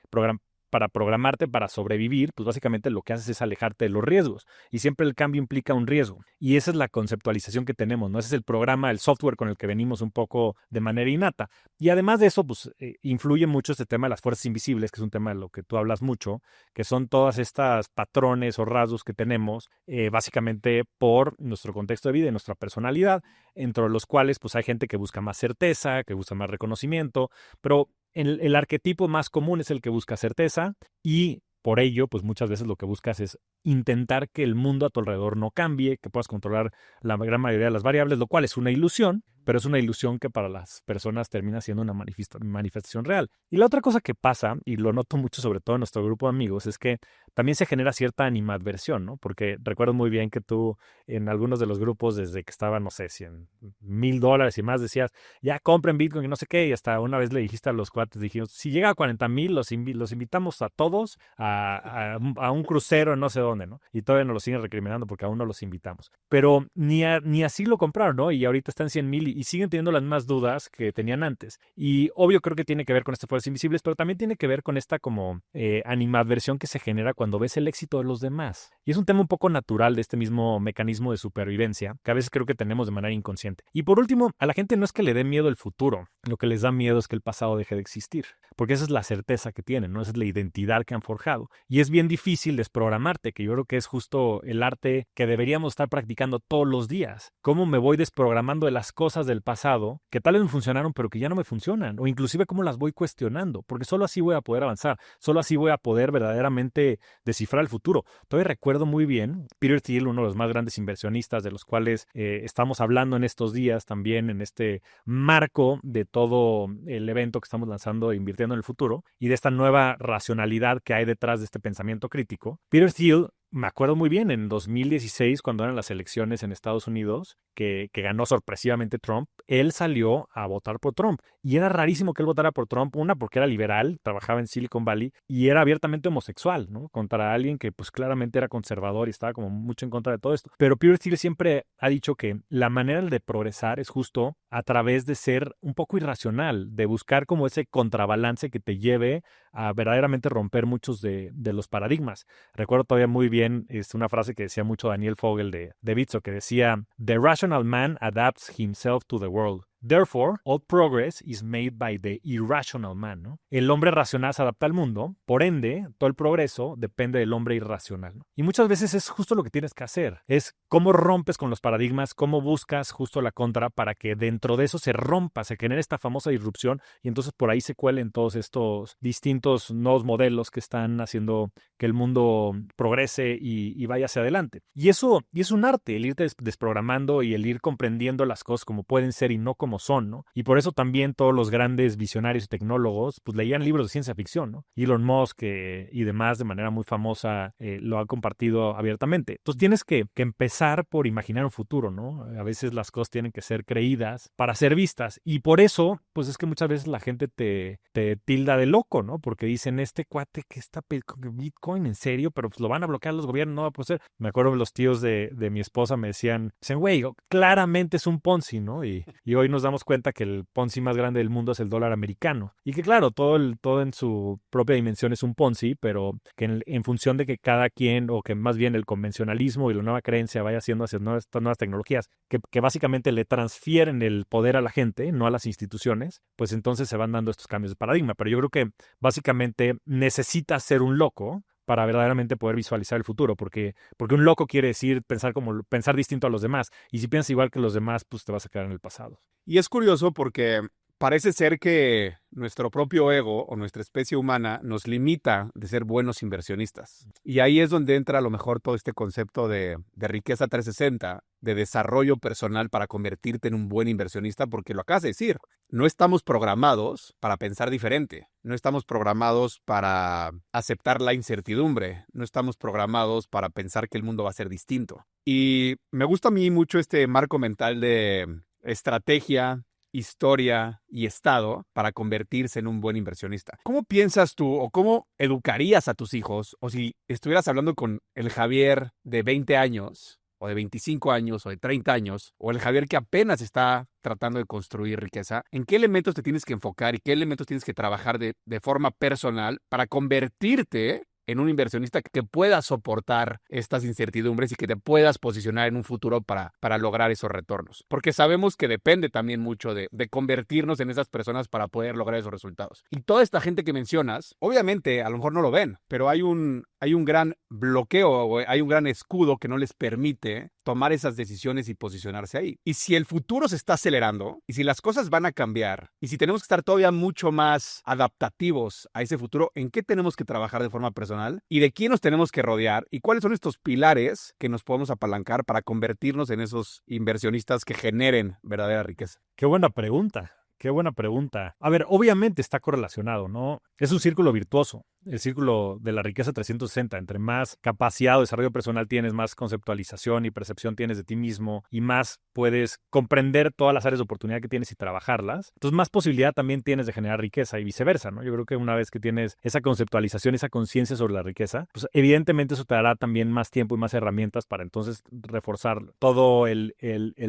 para programarte para sobrevivir, pues básicamente lo que haces es alejarte de los riesgos. Y siempre el cambio implica un riesgo. Y esa es la conceptualización que tenemos, ¿no? Ese es el programa, el software con el que venimos un poco de manera innata. Y además de eso, pues influye mucho este tema de las fuerzas invisibles, que es un tema de lo que tú hablas mucho, que son todas estas patrones o rasgos que tenemos, básicamente por nuestro contexto de vida y nuestra personalidad, entre los cuales pues hay gente que busca más certeza, que busca más reconocimiento, pero el arquetipo más común es el que busca certeza y por ello, pues muchas veces lo que buscas es intentar que el mundo a tu alrededor no cambie, que puedas controlar la gran mayoría de las variables, lo cual es una ilusión, pero es una ilusión que para las personas termina siendo una manifestación real. Y la otra cosa que pasa, y lo noto mucho sobre todo en nuestro grupo de amigos, es que también se genera cierta animadversión, ¿no? Porque recuerdo muy bien que tú en algunos de los grupos, desde que estaban, no sé, $1,000 y más, decías, ya compren Bitcoin y no sé qué, y hasta una vez le dijiste a los cuates, dijimos, si llega a 40,000, los invitamos a todos a un crucero en no sé dónde, ¿no? Y todavía nos lo siguen recriminando porque aún no los invitamos. Pero ni así lo compraron, ¿no? Y ahorita están 100,000 y siguen teniendo las mismas dudas que tenían antes. Y obvio creo que tiene que ver con estas fuerzas invisibles, pero también tiene que ver con esta como animadversión que se genera cuando ves el éxito de los demás. Y es un tema un poco natural de este mismo mecanismo de supervivencia que a veces creo que tenemos de manera inconsciente. Y por último, a la gente no es que le dé miedo el futuro, lo que les da miedo es que el pasado deje de existir, porque esa es la certeza que tienen, ¿no? Esa es la identidad que han forjado. Y es bien difícil desprogramarte, que yo creo que es justo el arte que deberíamos estar practicando todos los días. ¿Cómo me voy desprogramando de las cosas del pasado que tal vez me funcionaron pero que ya no me funcionan? O inclusive cómo las voy cuestionando, porque solo así voy a poder avanzar, solo así voy a poder verdaderamente descifrar el futuro. Todavía recuerdo muy bien Peter Thiel, uno de los más grandes inversionistas de los cuales estamos hablando en estos días también en este marco de todo el evento que estamos lanzando e invirtiendo en el futuro y de esta nueva racionalidad que hay detrás de este pensamiento crítico. Peter Thiel, me acuerdo muy bien, en 2016, cuando eran las elecciones en Estados Unidos, que ganó sorpresivamente Trump, él salió a votar por Trump. Y era rarísimo que él votara por Trump, una, porque era liberal, trabajaba en Silicon Valley, y era abiertamente homosexual, ¿no? Contra alguien que pues claramente era conservador y estaba como mucho en contra de todo esto. Pero Peter Thiel siempre ha dicho que la manera de progresar es justo a través de ser un poco irracional, de buscar como ese contrabalance que te lleve a verdaderamente romper muchos de los paradigmas. Recuerdo todavía muy bien una frase que decía mucho Daniel Fogel de Bitso, que decía, "The rational man adapts himself to the world. Therefore, all progress is made by the irrational man, ¿no? El hombre racional se adapta al mundo, por ende, todo el progreso depende del hombre irracional, ¿no? Y muchas veces es justo lo que tienes que hacer, es cómo rompes con los paradigmas, cómo buscas justo la contra para que dentro de eso se rompa, se genere esta famosa disrupción y entonces por ahí se cuelen todos estos distintos nuevos modelos que están haciendo que el mundo progrese y vaya hacia adelante. Y es un arte, el ir desprogramando y el ir comprendiendo las cosas como pueden ser y no como son, ¿no? Y por eso también todos los grandes visionarios y tecnólogos pues leían libros de ciencia ficción, ¿no? Elon Musk y demás de manera muy famosa lo han compartido abiertamente. Entonces tienes que empezar por imaginar un futuro, ¿no? A veces las cosas tienen que ser creídas para ser vistas y por eso pues es que muchas veces la gente te tilda de loco, ¿no? Porque dicen, este cuate que está con Bitcoin, ¿en serio? Pero pues lo van a bloquear los gobiernos, no va a poder ser. Me acuerdo los tíos de mi esposa me decían, güey, claramente es un Ponzi, ¿no? Y hoy nos damos cuenta que el Ponzi más grande del mundo es el dólar americano. Y que claro, todo en su propia dimensión es un Ponzi, pero que en función de que cada quien, o que más bien el convencionalismo y la nueva creencia vaya haciendo hacia estas nuevas tecnologías, que básicamente le transfieren el poder a la gente, no a las instituciones, pues entonces se van dando estos cambios de paradigma. Pero yo creo que básicamente necesitas ser un loco para verdaderamente poder visualizar el futuro, porque un loco quiere decir pensar distinto a los demás, y si piensas igual que los demás, pues te vas a quedar en el pasado. Y es curioso porque parece ser que nuestro propio ego o nuestra especie humana nos limita de ser buenos inversionistas. Y ahí es donde entra a lo mejor todo este concepto de riqueza 360, de desarrollo personal para convertirte en un buen inversionista, porque lo acabas de decir, no estamos programados para pensar diferente, no estamos programados para aceptar la incertidumbre, no estamos programados para pensar que el mundo va a ser distinto. Y me gusta a mí mucho este marco mental de estrategia, historia y estado para convertirse en un buen inversionista. ¿Cómo piensas tú o cómo educarías a tus hijos, o si estuvieras hablando con el Javier de 20 años o de 25 años o de 30 años, o el Javier que apenas está tratando de construir riqueza, en qué elementos te tienes que enfocar y qué elementos tienes que trabajar de forma personal para convertirte en un inversionista que pueda soportar estas incertidumbres y que te puedas posicionar en un futuro para lograr esos retornos? Porque sabemos que depende también mucho de convertirnos en esas personas para poder lograr esos resultados. Y toda esta gente que mencionas, obviamente a lo mejor no lo ven, pero hay un gran bloqueo, hay un gran escudo que no les permite tomar esas decisiones y posicionarse ahí. Y si el futuro se está acelerando, y si las cosas van a cambiar, y si tenemos que estar todavía mucho más adaptativos a ese futuro, ¿en qué tenemos que trabajar de forma personal? ¿Y de quién nos tenemos que rodear? ¿Y cuáles son estos pilares que nos podemos apalancar para convertirnos en esos inversionistas que generen verdadera riqueza? Qué buena pregunta. Qué buena pregunta. A ver, obviamente está correlacionado, ¿no? Es un círculo virtuoso. El círculo de la riqueza 360. Entre más capacidad o desarrollo personal tienes, más conceptualización y percepción tienes de ti mismo y más puedes comprender todas las áreas de oportunidad que tienes y trabajarlas. Entonces, más posibilidad también tienes de generar riqueza y viceversa, ¿no? Yo creo que una vez que tienes esa conceptualización, esa conciencia sobre la riqueza, pues evidentemente eso te dará también más tiempo y más herramientas para entonces reforzar todo el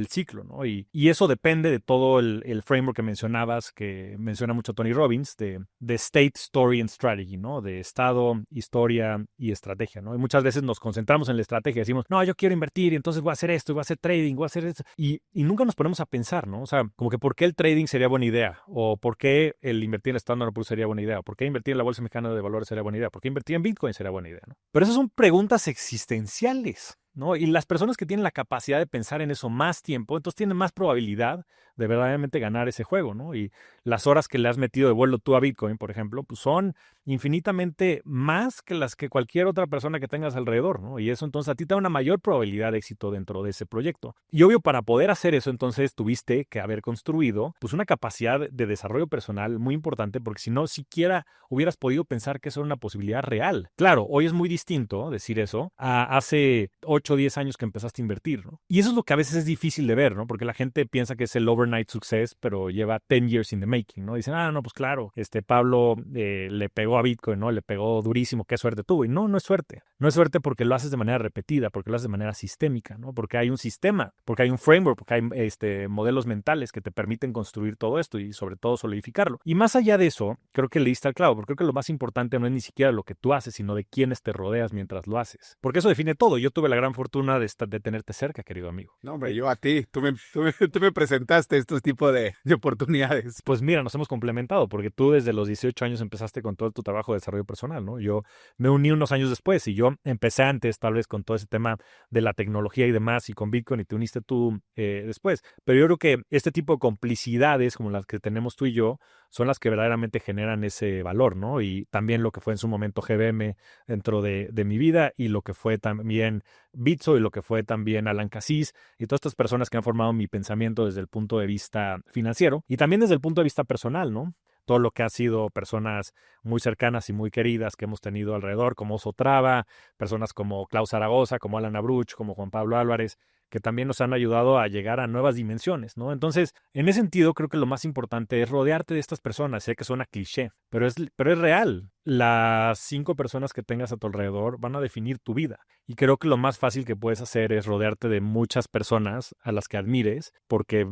ciclo, ¿no? Y eso depende de todo el framework que mencionabas, que menciona mucho Tony Robbins, de State, Story and Strategy, ¿no? De estado, historia y estrategia, ¿no? Y muchas veces nos concentramos en la estrategia y decimos, no, yo quiero invertir y entonces voy a hacer esto, voy a hacer trading, voy a hacer esto. Y nunca nos ponemos a pensar, ¿no? O sea, como que ¿por qué el trading sería buena idea? ¿O por qué el invertir en Standard & Poor's sería buena idea? ¿O por qué invertir en la Bolsa Mexicana de Valores sería buena idea? ¿Por qué invertir en Bitcoin sería buena idea, ¿no? Pero esas son preguntas existenciales, ¿no? Y las personas que tienen la capacidad de pensar en eso más tiempo, entonces tienen más probabilidad de verdaderamente ganar ese juego, ¿no? Y las horas que le has metido de vuelo tú a Bitcoin, por ejemplo, pues son infinitamente más que las que cualquier otra persona que tengas alrededor, ¿no? Y eso entonces a ti te da una mayor probabilidad de éxito dentro de ese proyecto. Y obvio, para poder hacer eso, entonces tuviste que haber construido pues una capacidad de desarrollo personal muy importante, porque si no, siquiera hubieras podido pensar que eso era una posibilidad real. Claro, hoy es muy distinto decir eso a hace 8 o 10 años que empezaste a invertir, ¿no? Y eso es lo que a veces es difícil de ver, ¿no? Porque la gente piensa que es el overnight success, pero lleva 10 years in the making, ¿no? Dicen, no, pues claro, Pablo le pegó a Bitcoin, ¿no? Le pegó durísimo, qué suerte tuvo. Y no es suerte. No es suerte porque lo haces de manera repetida, porque lo haces de manera sistémica, ¿no? Porque hay un sistema, porque hay un framework, porque hay modelos mentales que te permiten construir todo esto y sobre todo solidificarlo. Y más allá de eso, creo que le diste al clavo, porque creo que lo más importante no es ni siquiera lo que tú haces, sino de quiénes te rodeas mientras lo haces. Porque eso define todo. Yo tuve la gran fortuna de tenerte cerca, querido amigo. No, hombre, yo a ti. Tú me presentaste estos tipos de oportunidades. Pues mira, nos hemos complementado, porque tú desde los 18 años empezaste con todo tu trabajo de desarrollo personal, ¿no? Yo me uní unos años después y yo empecé antes, tal vez con todo ese tema de la tecnología y demás, y con Bitcoin, y te uniste tú después. Pero yo creo que este tipo de complicidades, como las que tenemos tú y yo, son las que verdaderamente generan ese valor, ¿no? Y también lo que fue en su momento GBM dentro de mi vida, y lo que fue también Bitso, y lo que fue también Alan Cassis, y todas estas personas que han formado mi pensamiento desde el punto de vista financiero, y también desde el punto de vista personal, ¿no? Todo lo que ha sido personas muy cercanas y muy queridas que hemos tenido alrededor, como Oso Traba, personas como Klaus Zaragoza, como Alan Abruch, como Juan Pablo Álvarez, que también nos han ayudado a llegar a nuevas dimensiones, ¿no? Entonces, en ese sentido, creo que lo más importante es rodearte de estas personas. Sé que suena cliché, pero es real. Las 5 personas que tengas a tu alrededor van a definir tu vida. Y creo que lo más fácil que puedes hacer es rodearte de muchas personas a las que admires, porque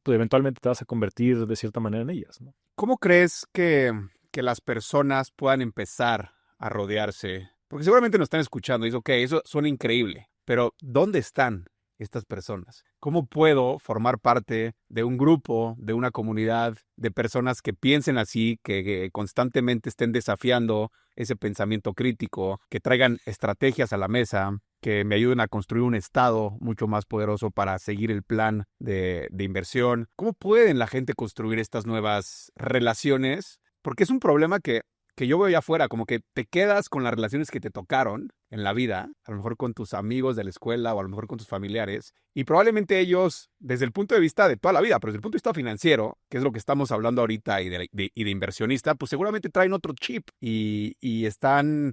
eventualmente te vas a convertir de cierta manera en ellas, ¿no? ¿Cómo crees que las personas puedan empezar a rodearse? Porque seguramente nos están escuchando y dicen, ok, eso suena increíble, pero ¿dónde están estas personas? ¿Cómo puedo formar parte de un grupo, de una comunidad, de personas que piensen así, que constantemente estén desafiando ese pensamiento crítico, que traigan estrategias a la mesa, que me ayuden a construir un estado mucho más poderoso para seguir el plan de inversión? ¿Cómo pueden la gente construir estas nuevas relaciones? Porque es un problema que yo veo allá afuera, como que te quedas con las relaciones que te tocaron en la vida, a lo mejor con tus amigos de la escuela o a lo mejor con tus familiares, y probablemente ellos, desde el punto de vista de toda la vida, pero desde el punto de vista financiero, que es lo que estamos hablando ahorita, y de inversionista, pues seguramente traen otro chip y están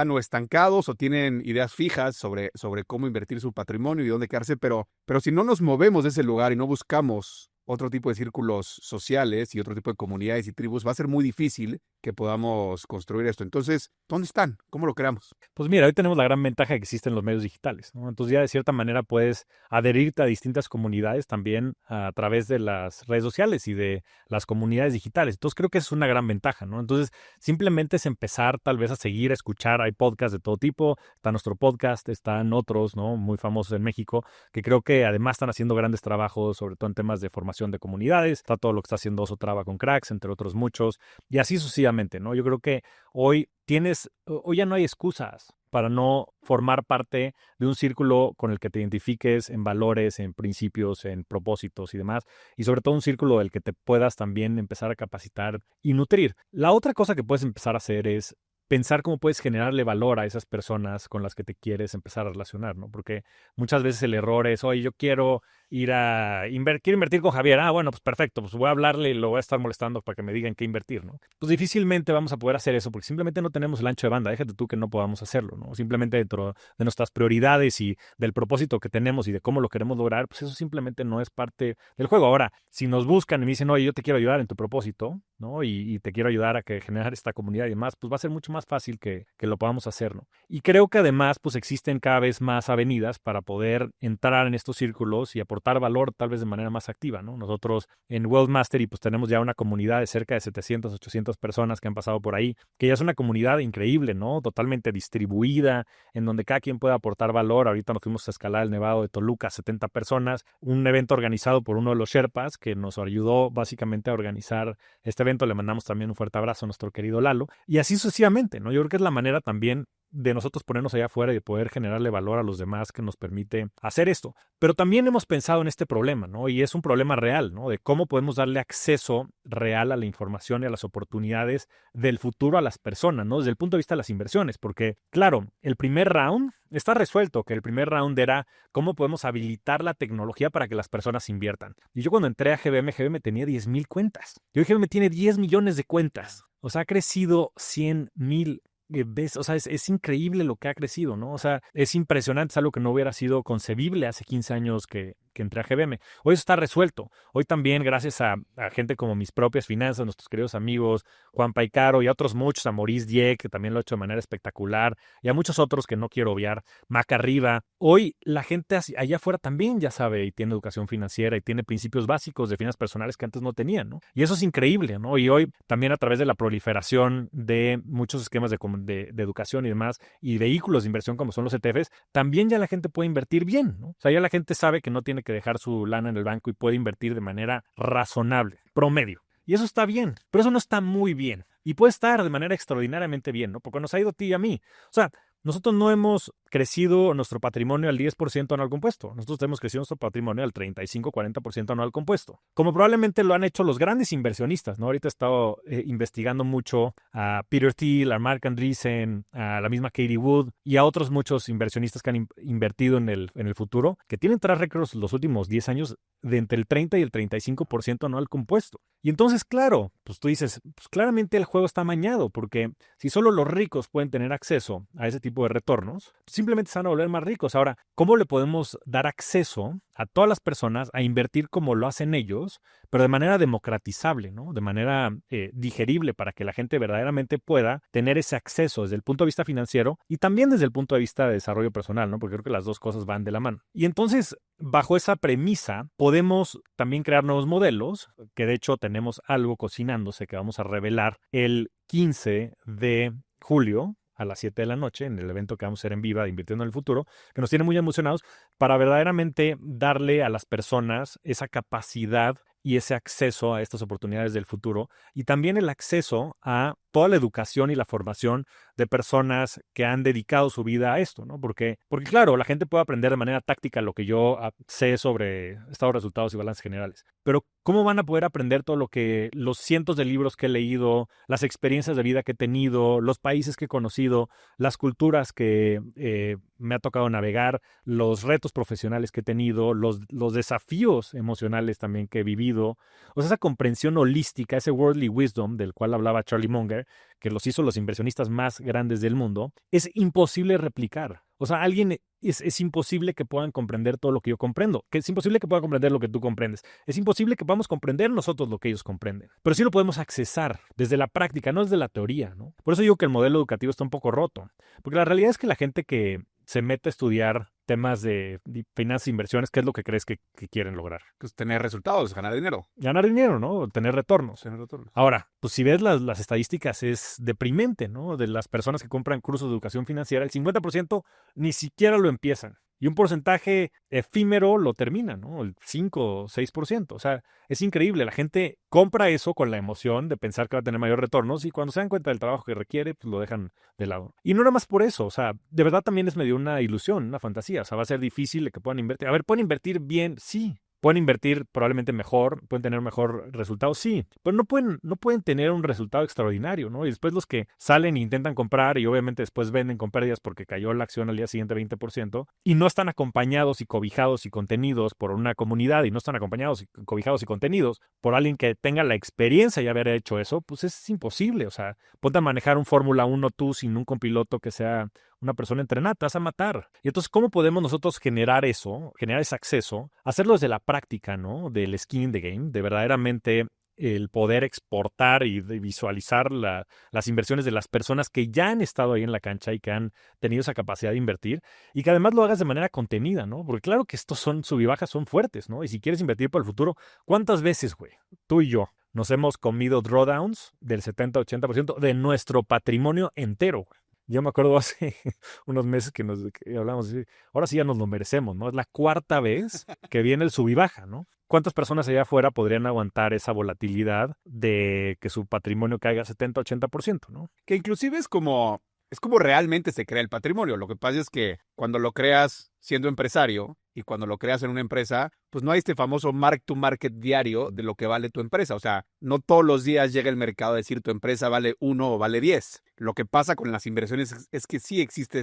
o estancados o tienen ideas fijas sobre cómo invertir su patrimonio y dónde quedarse, pero si no nos movemos de ese lugar y no buscamos otro tipo de círculos sociales y otro tipo de comunidades y tribus, va a ser muy difícil que podamos construir esto. Entonces, ¿dónde están? ¿Cómo lo creamos? Pues mira, hoy tenemos la gran ventaja que existen los medios digitales, ¿no? Entonces ya de cierta manera puedes adherirte a distintas comunidades también a través de las redes sociales y de las comunidades digitales. Entonces creo que es una gran ventaja, ¿no? Entonces simplemente es empezar tal vez a seguir, a escuchar. Hay podcasts de todo tipo. Está nuestro podcast, están otros, ¿no? Muy famosos en México, que creo que además están haciendo grandes trabajos, sobre todo en temas de formación de comunidades. Está todo lo que está haciendo Oso Traba con Cracks, entre otros muchos, y así sucesivamente, ¿no? Yo creo que hoy ya no hay excusas para no formar parte de un círculo con el que te identifiques en valores, en principios, en propósitos y demás, y sobre todo un círculo del que te puedas también empezar a capacitar y nutrir. La otra cosa que puedes empezar a hacer es pensar cómo puedes generarle valor a esas personas con las que te quieres empezar a relacionar, ¿no? Porque muchas veces el error es, oye, yo quiero quiero invertir con Javier. Ah, bueno, pues perfecto, pues voy a hablarle y lo voy a estar molestando para que me digan qué invertir, ¿no? Pues difícilmente vamos a poder hacer eso porque simplemente no tenemos el ancho de banda. Déjate tú que no podamos hacerlo, ¿no? Simplemente dentro de nuestras prioridades y del propósito que tenemos y de cómo lo queremos lograr, pues eso simplemente no es parte del juego. Ahora, si nos buscan y me dicen, oye, yo te quiero ayudar en tu propósito, ¿no? Y te quiero ayudar a generar esta comunidad y demás, pues va a ser mucho más fácil que lo podamos hacer, ¿no? Y creo que además, pues existen cada vez más avenidas para poder entrar en estos círculos y aportar valor tal vez de manera más activa, ¿no? Nosotros en Wealth Mastery pues tenemos ya una comunidad de cerca de 700, 800 personas que han pasado por ahí, que ya es una comunidad increíble, ¿no? Totalmente distribuida, en donde cada quien puede aportar valor. Ahorita nos fuimos a escalar el Nevado de Toluca, 70 personas, un evento organizado por uno de los Sherpas que nos ayudó básicamente a organizar este evento. Le mandamos también un fuerte abrazo a nuestro querido Lalo, y así sucesivamente, ¿no? Yo creo que es la manera también de nosotros ponernos allá afuera y de poder generarle valor a los demás que nos permite hacer esto. Pero también hemos pensado en este problema, ¿no? Y es un problema real, ¿no? De cómo podemos darle acceso real a la información y a las oportunidades del futuro a las personas, ¿no? Desde el punto de vista de las inversiones, porque, claro, el primer round está resuelto, que el primer round era cómo podemos habilitar la tecnología para que las personas inviertan. Y yo cuando entré a GBM tenía 10,000 cuentas. Y hoy GBM tiene 10 millones de cuentas. O sea, ha crecido 100,000 veces. O sea, es increíble lo que ha crecido, ¿no? O sea, es impresionante, es algo que no hubiera sido concebible hace 15 años que que entré a GBM. Hoy eso está resuelto. Hoy también, gracias a gente como Mis Propias Finanzas, nuestros queridos amigos, Juan Paicaro y a otros muchos, a Maurice Dieck, que también lo ha hecho de manera espectacular, y a muchos otros que no quiero obviar, Mac Arriba. Hoy la gente allá afuera también ya sabe y tiene educación financiera y tiene principios básicos de finanzas personales que antes no tenían, ¿no? Y eso es increíble, ¿no? Y hoy también a través de la proliferación de muchos esquemas de educación y demás, y vehículos de inversión como son los ETFs, también ya la gente puede invertir bien, ¿no? O sea, ya la gente sabe que no tiene que dejar su lana en el banco y puede invertir de manera razonable, promedio. Y eso está bien, pero eso no está muy bien. Y puede estar de manera extraordinariamente bien, ¿no? Porque nos ha ido a ti y a mí. O sea, nosotros no hemos crecido nuestro patrimonio al 10% anual compuesto. Nosotros hemos crecido nuestro patrimonio al 35-40% anual compuesto. Como probablemente lo han hecho los grandes inversionistas, ¿no? Ahorita he estado investigando mucho a Peter Thiel, a Mark Andreessen, a la misma Katie Wood y a otros muchos inversionistas que han invertido en el futuro, que tienen track records los últimos 10 años de entre el 30 y el 35% anual compuesto. Y entonces, claro, pues tú dices, pues claramente el juego está amañado, porque si solo los ricos pueden tener acceso a ese tipo de retornos, simplemente se van a volver más ricos. Ahora, ¿cómo le podemos dar acceso a todas las personas a invertir como lo hacen ellos, pero de manera democratizable, ¿no? De manera digerible para que la gente verdaderamente pueda tener ese acceso desde el punto de vista financiero y también desde el punto de vista de desarrollo personal, ¿no? Porque creo que las dos cosas van de la mano. Y entonces, bajo esa premisa, podemos también crear nuevos modelos, que de hecho tenemos algo cocinándose que vamos a revelar el 15 de julio a las 7 de la noche en el evento que vamos a hacer en Viva de Invirtiendo en el Futuro, que nos tiene muy emocionados para verdaderamente darle a las personas esa capacidad y ese acceso a estas oportunidades del futuro y también el acceso a toda la educación y la formación de personas que han dedicado su vida a esto, ¿no? Porque claro, la gente puede aprender de manera táctica lo que yo sé sobre estados de resultados y balances generales, pero ¿cómo van a poder aprender todo lo que los cientos de libros que he leído, las experiencias de vida que he tenido, los países que he conocido, las culturas que me ha tocado navegar, los retos profesionales que he tenido, los desafíos emocionales también que he vivido? O sea, esa comprensión holística, ese worldly wisdom del cual hablaba Charlie Munger, que los hizo los inversionistas más grandes del mundo, es imposible replicar. O sea, es imposible que puedan comprender todo lo que yo comprendo, que es imposible que puedan comprender lo que tú comprendes, es imposible que podamos comprender nosotros lo que ellos comprenden, pero sí lo podemos accesar desde la práctica, no desde la teoría, ¿no? Por eso digo que el modelo educativo está un poco roto, porque la realidad es que la gente que se mete a estudiar temas de finanzas e inversiones, ¿qué es lo que crees que quieren lograr? Pues tener resultados, ganar dinero. Ganar dinero, ¿no? Tener retornos. Ahora, pues si ves las estadísticas es deprimente, ¿no? De las personas que compran cursos de educación financiera, el 50% ni siquiera lo empiezan. Y un porcentaje efímero lo termina, ¿no? El 5 o 6%. O sea, es increíble. La gente compra eso con la emoción de pensar que va a tener mayor retornos y cuando se dan cuenta del trabajo que requiere, pues lo dejan de lado. Y no nada más por eso. O sea, de verdad también es medio una ilusión, una fantasía. O sea, va a ser difícil que puedan invertir. A ver, ¿pueden invertir bien? Sí. Pueden invertir probablemente mejor, pueden tener mejor resultado, sí, pero no pueden tener un resultado extraordinario, ¿no? Y después los que salen e intentan comprar y obviamente después venden con pérdidas porque cayó la acción al día siguiente 20% y no están acompañados y cobijados y contenidos por una comunidad y no están acompañados y cobijados y contenidos por alguien que tenga la experiencia de haber hecho eso, pues es imposible. O sea, ponte a manejar un Fórmula 1 tú sin un copiloto que sea una persona entrenada, te vas a matar. Y entonces, ¿cómo podemos nosotros generar eso, generar ese acceso, hacerlo desde la práctica, ¿no? Del skin in the game, de verdaderamente el poder exportar y de visualizar las inversiones de las personas que ya han estado ahí en la cancha y que han tenido esa capacidad de invertir y que además lo hagas de manera contenida, ¿no? Porque claro que estos sub y bajas son fuertes, ¿no? Y si quieres invertir para el futuro, ¿cuántas veces, güey, tú y yo nos hemos comido drawdowns del 70-80% de nuestro patrimonio entero, güey? Yo me acuerdo hace unos meses que hablamos, ahora sí ya nos lo merecemos, ¿no? Es la cuarta vez que viene el sub y baja, ¿no? ¿Cuántas personas allá afuera podrían aguantar esa volatilidad de que su patrimonio caiga 70-80%, ¿no? Que inclusive es como realmente se crea el patrimonio. Lo que pasa es que cuando lo creas siendo empresario y cuando lo creas en una empresa, pues no hay este famoso mark to market diario de lo que vale tu empresa. O sea, no todos los días llega el mercado a decir tu empresa vale 1 o vale 10. Lo que pasa con las inversiones es que sí existe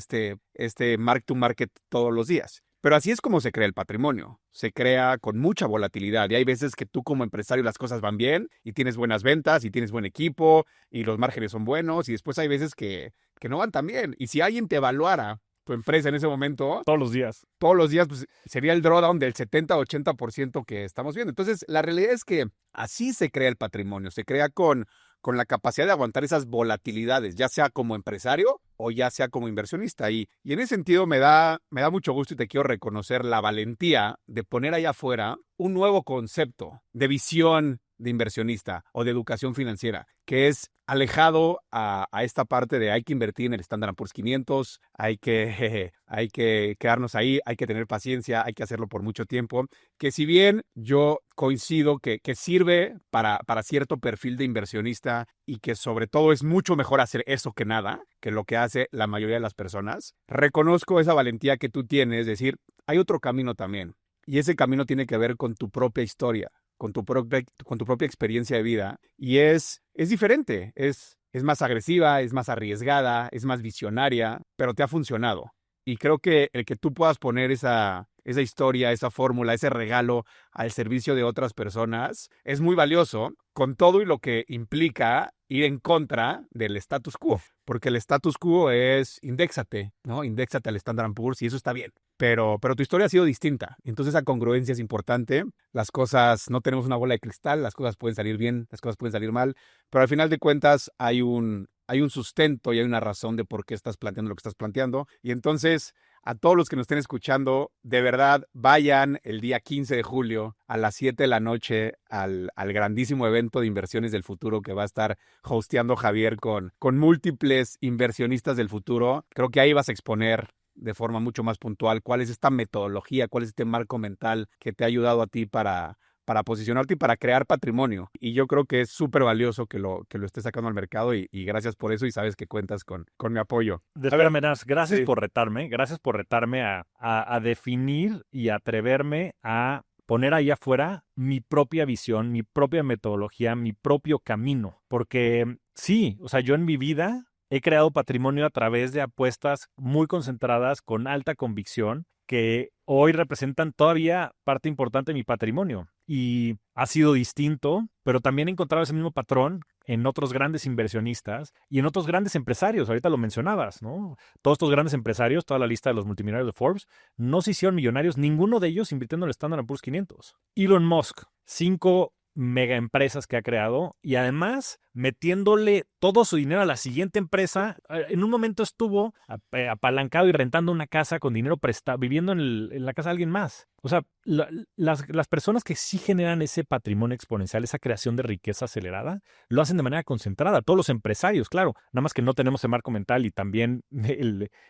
este mark to market todos los días. Pero así es como se crea el patrimonio. Se crea con mucha volatilidad y hay veces que tú como empresario las cosas van bien y tienes buenas ventas y tienes buen equipo y los márgenes son buenos y después hay veces que no van tan bien. Y si alguien te evaluara tu empresa en ese momento, Todos los días. todos los días pues, sería el drawdown del 70-80% que estamos viendo. Entonces, la realidad es que así se crea el patrimonio, se crea con la capacidad de aguantar esas volatilidades, ya sea como empresario o ya sea como inversionista. Y en ese sentido me da mucho gusto y te quiero reconocer la valentía de poner allá afuera un nuevo concepto de visión de inversionista o de educación financiera, que es alejado a esta parte de hay que invertir en el Standard & Poor's 500, hay que quedarnos ahí, hay que tener paciencia, hay que hacerlo por mucho tiempo, que si bien yo coincido que sirve para cierto perfil de inversionista y que sobre todo es mucho mejor hacer eso que nada, que lo que hace la mayoría de las personas, reconozco esa valentía que tú tienes, es decir, hay otro camino también, y ese camino tiene que ver con tu propia historia, con tu propia experiencia de vida, y es diferente, es más agresiva, es más arriesgada, es más visionaria, pero te ha funcionado. Y creo que el que tú puedas poner esa historia, esa fórmula, ese regalo al servicio de otras personas es muy valioso, con todo y lo que implica ir en contra del status quo. Porque el status quo es indéxate, ¿no? Indéxate al Standard & Poor's y eso está bien. Pero tu historia ha sido distinta. Entonces esa congruencia es importante. Las cosas, no tenemos una bola de cristal, las cosas pueden salir bien, las cosas pueden salir mal. Pero al final de cuentas hay un sustento y hay una razón de por qué estás planteando lo que estás planteando. Y entonces, a todos los que nos estén escuchando, de verdad, vayan el día 15 de julio a las 7 de la noche al grandísimo evento de inversiones del futuro que va a estar hosteando Javier con múltiples inversionistas del futuro. Creo que ahí vas a exponer de forma mucho más puntual cuál es esta metodología, cuál es este marco mental que te ha ayudado a ti para posicionarte y para crear patrimonio. Y yo creo que es súper valioso que lo estés sacando al mercado y gracias por eso y sabes que cuentas con mi apoyo. Espérame, Nas, gracias Sí. por retarme a definir y atreverme a poner ahí afuera mi propia visión, mi propia metodología, mi propio camino. Porque sí, o sea, yo en mi vida he creado patrimonio a través de apuestas muy concentradas, con alta convicción, que hoy representan todavía parte importante de mi patrimonio. Y ha sido distinto, pero también he encontrado ese mismo patrón en otros grandes inversionistas y en otros grandes empresarios. Ahorita lo mencionabas, ¿no? Todos estos grandes empresarios, toda la lista de los multimillonarios de Forbes, no se hicieron millonarios, ninguno de ellos invirtiendo en el Standard & Poor's 500. Elon Musk, 5 mega empresas que ha creado y además metiéndole todo su dinero a la siguiente empresa. En un momento estuvo apalancado y rentando una casa con dinero prestado, viviendo en la casa de alguien más. O sea, las personas que sí generan ese patrimonio exponencial, esa creación de riqueza acelerada, lo hacen de manera concentrada. Todos los empresarios, claro, nada más que no tenemos ese marco mental y también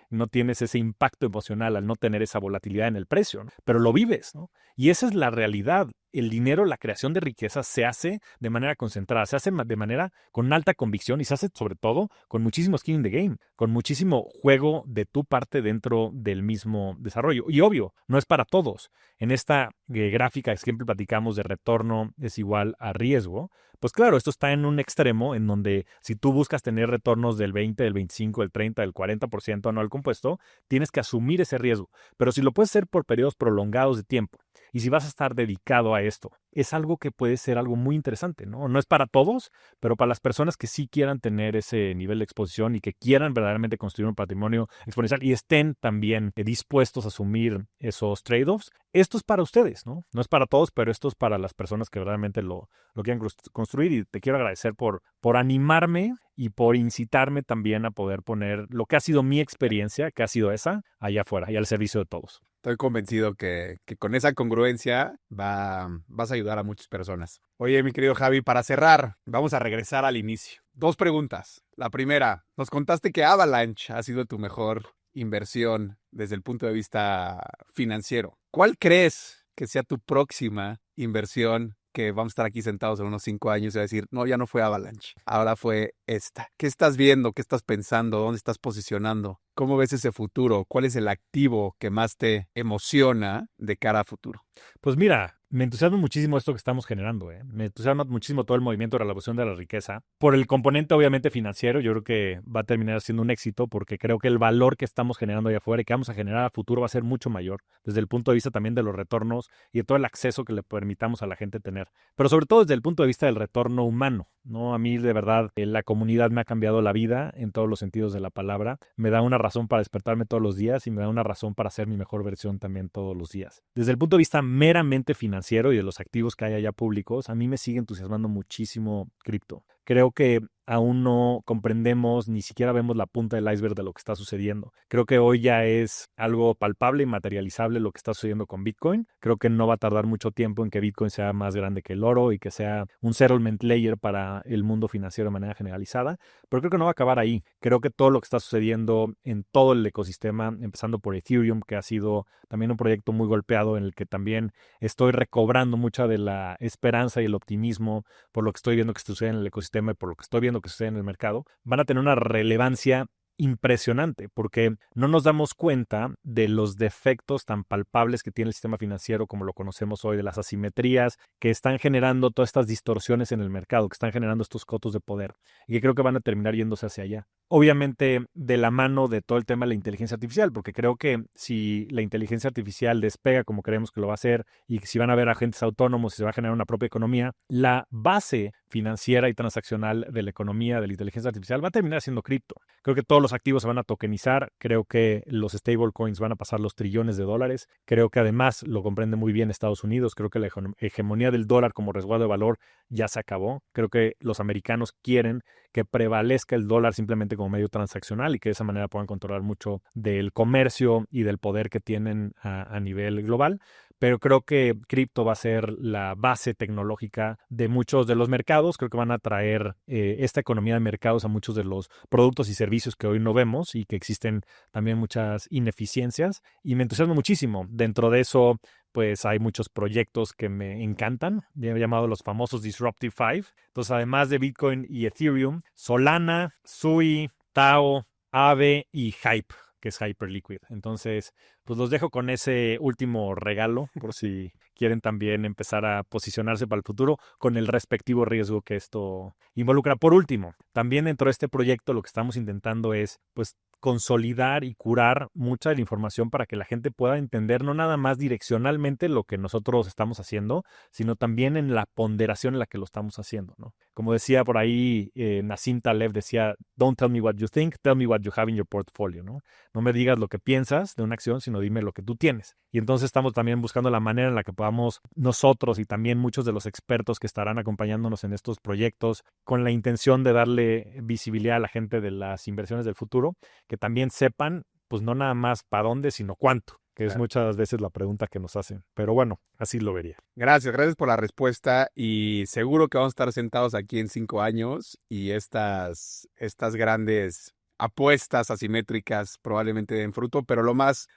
no tienes ese impacto emocional al no tener esa volatilidad en el precio, ¿no? Pero lo vives, ¿no? Y esa es la realidad. El dinero, la creación de riqueza se hace de manera concentrada, se hace de manera con alta convicción y se hace sobre todo con muchísimo skin in the game, con muchísimo juego de tu parte dentro del mismo desarrollo. Y obvio, no es para todos. En esta gráfica que siempre platicamos de retorno es igual a riesgo, pues claro, esto está en un extremo en donde si tú buscas tener retornos del 20, del 25, del 30, del 40% anual compuesto, tienes que asumir ese riesgo. Pero si lo puedes hacer por periodos prolongados de tiempo y si vas a estar dedicado a esto, es algo que puede ser algo muy interesante, ¿no? No es para todos, pero para las personas que sí quieran tener ese nivel de exposición y que quieran verdaderamente construir un patrimonio exponencial y estén también dispuestos a asumir esos trade-offs, esto es para ustedes, ¿no? No es para todos, pero esto es para las personas que verdaderamente lo quieran construir y te quiero agradecer por animarme y por incitarme también a poder poner lo que ha sido mi experiencia, que ha sido esa, allá afuera y al servicio de todos. Estoy convencido que con esa congruencia vas a ayudar a muchas personas. Oye, mi querido Javi, para cerrar, vamos a regresar al inicio. 2 preguntas. La primera, nos contaste que Avalanche ha sido tu mejor inversión desde el punto de vista financiero. ¿Cuál crees que sea tu próxima inversión que vamos a estar aquí sentados en unos 5 años y a decir, no, ya no fue Avalanche, ahora fue esta? ¿Qué estás viendo? ¿Qué estás pensando? ¿Dónde estás posicionando? ¿Cómo ves ese futuro? ¿Cuál es el activo que más te emociona de cara a futuro? Pues mira, me entusiasma muchísimo esto que estamos generando, ¿eh? Me entusiasma muchísimo todo el movimiento de la relaboración de la riqueza. Por el componente obviamente financiero, yo creo que va a terminar siendo un éxito porque creo que el valor que estamos generando allá afuera y que vamos a generar a futuro va a ser mucho mayor desde el punto de vista también de los retornos y de todo el acceso que le permitamos a la gente tener. Pero sobre todo desde el punto de vista del retorno humano. ¿no? A mí, de verdad, la comunidad me ha cambiado la vida en todos los sentidos de la palabra. Me da una razón para despertarme todos los días y me da una razón para ser mi mejor versión también todos los días. Desde el punto de vista meramente financiero y de los activos que hay allá públicos, a mí me sigue entusiasmando muchísimo cripto. Creo que aún no comprendemos, ni siquiera vemos la punta del iceberg de lo que está sucediendo. Creo que hoy ya es algo palpable y materializable lo que está sucediendo con Bitcoin. Creo que no va a tardar mucho tiempo en que Bitcoin sea más grande que el oro y que sea un settlement layer para el mundo financiero de manera generalizada, pero creo que no va a acabar ahí. Creo que todo lo que está sucediendo en todo el ecosistema, empezando por Ethereum, que ha sido también un proyecto muy golpeado en el que también estoy recobrando mucha de la esperanza y el optimismo por lo que estoy viendo que sucede en el ecosistema y por lo que estoy viendo que sucede en el mercado, van a tener una relevancia impresionante porque no nos damos cuenta de los defectos tan palpables que tiene el sistema financiero como lo conocemos hoy, de las asimetrías que están generando todas estas distorsiones en el mercado, que están generando estos cotos de poder y que creo que van a terminar yéndose hacia allá. Obviamente de la mano de todo el tema de la inteligencia artificial, porque creo que si la inteligencia artificial despega como creemos que lo va a hacer y si van a haber agentes autónomos y se va a generar una propia economía, la base financiera y transaccional de la economía de la inteligencia artificial va a terminar siendo cripto. Creo que todos los activos se van a tokenizar, creo que los stablecoins van a pasar los trillones de dólares, creo que además lo comprende muy bien Estados Unidos, creo que la hegemonía del dólar como resguardo de valor ya se acabó, creo que los americanos quieren que prevalezca el dólar simplemente como medio transaccional y que de esa manera puedan controlar mucho del comercio y del poder que tienen a nivel global. Pero creo que cripto va a ser la base tecnológica de muchos de los mercados. Creo que van a traer esta economía de mercados a muchos de los productos y servicios que hoy no vemos y que existen también muchas ineficiencias. Y me entusiasma muchísimo. Dentro de eso, pues hay muchos proyectos que me encantan. He llamado los famosos Disruptive 5. Entonces, además de Bitcoin y Ethereum, Solana, Sui, Tao, Aave y Hype, que es Hyperliquid. Entonces, pues los dejo con ese último regalo por si quieren también empezar a posicionarse para el futuro con el respectivo riesgo que esto involucra. Por último, también dentro de este proyecto lo que estamos intentando es pues consolidar y curar mucha de la información para que la gente pueda entender no nada más direccionalmente lo que nosotros estamos haciendo, sino también en la ponderación en la que lo estamos haciendo, ¿no? Como decía por ahí Nassim Taleb, decía, don't tell me what you think, tell me what you have in your portfolio, ¿no? No me digas lo que piensas de una acción, sino dime lo que tú tienes. Y entonces estamos también buscando la manera en la que podamos nosotros y también muchos de los expertos que estarán acompañándonos en estos proyectos con la intención de darle visibilidad a la gente de las inversiones del futuro, que también sepan, pues no nada más para dónde, sino cuánto, que es muchas veces la pregunta que nos hacen. Pero bueno, así lo vería. Gracias por la respuesta y seguro que vamos a estar sentados aquí en 5 años y estas grandes apuestas asimétricas probablemente den fruto, pero lo más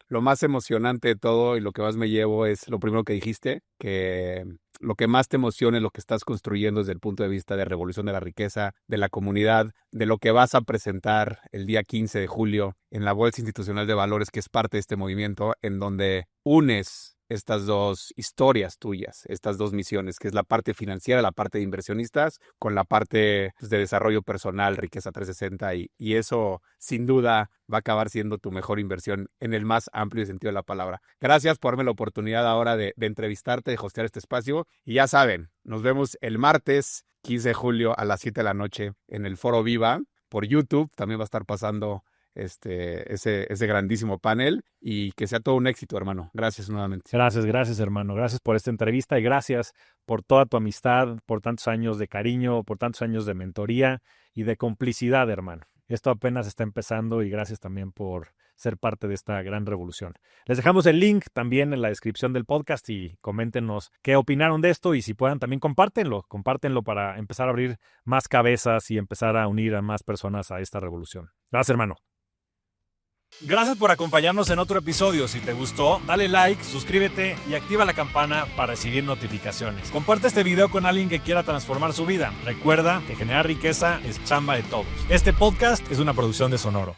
emocionante de todo y lo que más me llevo es lo primero que dijiste, que lo que más te emociona es lo que estás construyendo desde el punto de vista de revolución de la riqueza, de la comunidad, de lo que vas a presentar el día 15 de julio en la Bolsa Institucional de Valores, que es parte de este movimiento, en donde unes estas dos historias tuyas, estas dos misiones, que es la parte financiera, la parte de inversionistas, con la parte pues, de desarrollo personal, riqueza 360, y eso sin duda va a acabar siendo tu mejor inversión en el más amplio sentido de la palabra. Gracias por darme la oportunidad ahora de entrevistarte, de hostear este espacio, y ya saben, nos vemos el martes 15 de julio a las 7 de la noche en el Foro Viva por YouTube. También va a estar pasando ese grandísimo panel y que sea todo un éxito, hermano. Gracias nuevamente. Gracias, hermano. Gracias por esta entrevista y gracias por toda tu amistad, por tantos años de cariño, por tantos años de mentoría y de complicidad, hermano. Esto apenas está empezando y gracias también por ser parte de esta gran revolución. Les dejamos el link también en la descripción del podcast y coméntenos qué opinaron de esto y si puedan también compártenlo para empezar a abrir más cabezas y empezar a unir a más personas a esta revolución. Gracias, hermano. Gracias por acompañarnos en otro episodio. Si te gustó, dale like, suscríbete y activa la campana para recibir notificaciones. Comparte este video con alguien que quiera transformar su vida. Recuerda que generar riqueza es chamba de todos. Este podcast es una producción de Sonoro.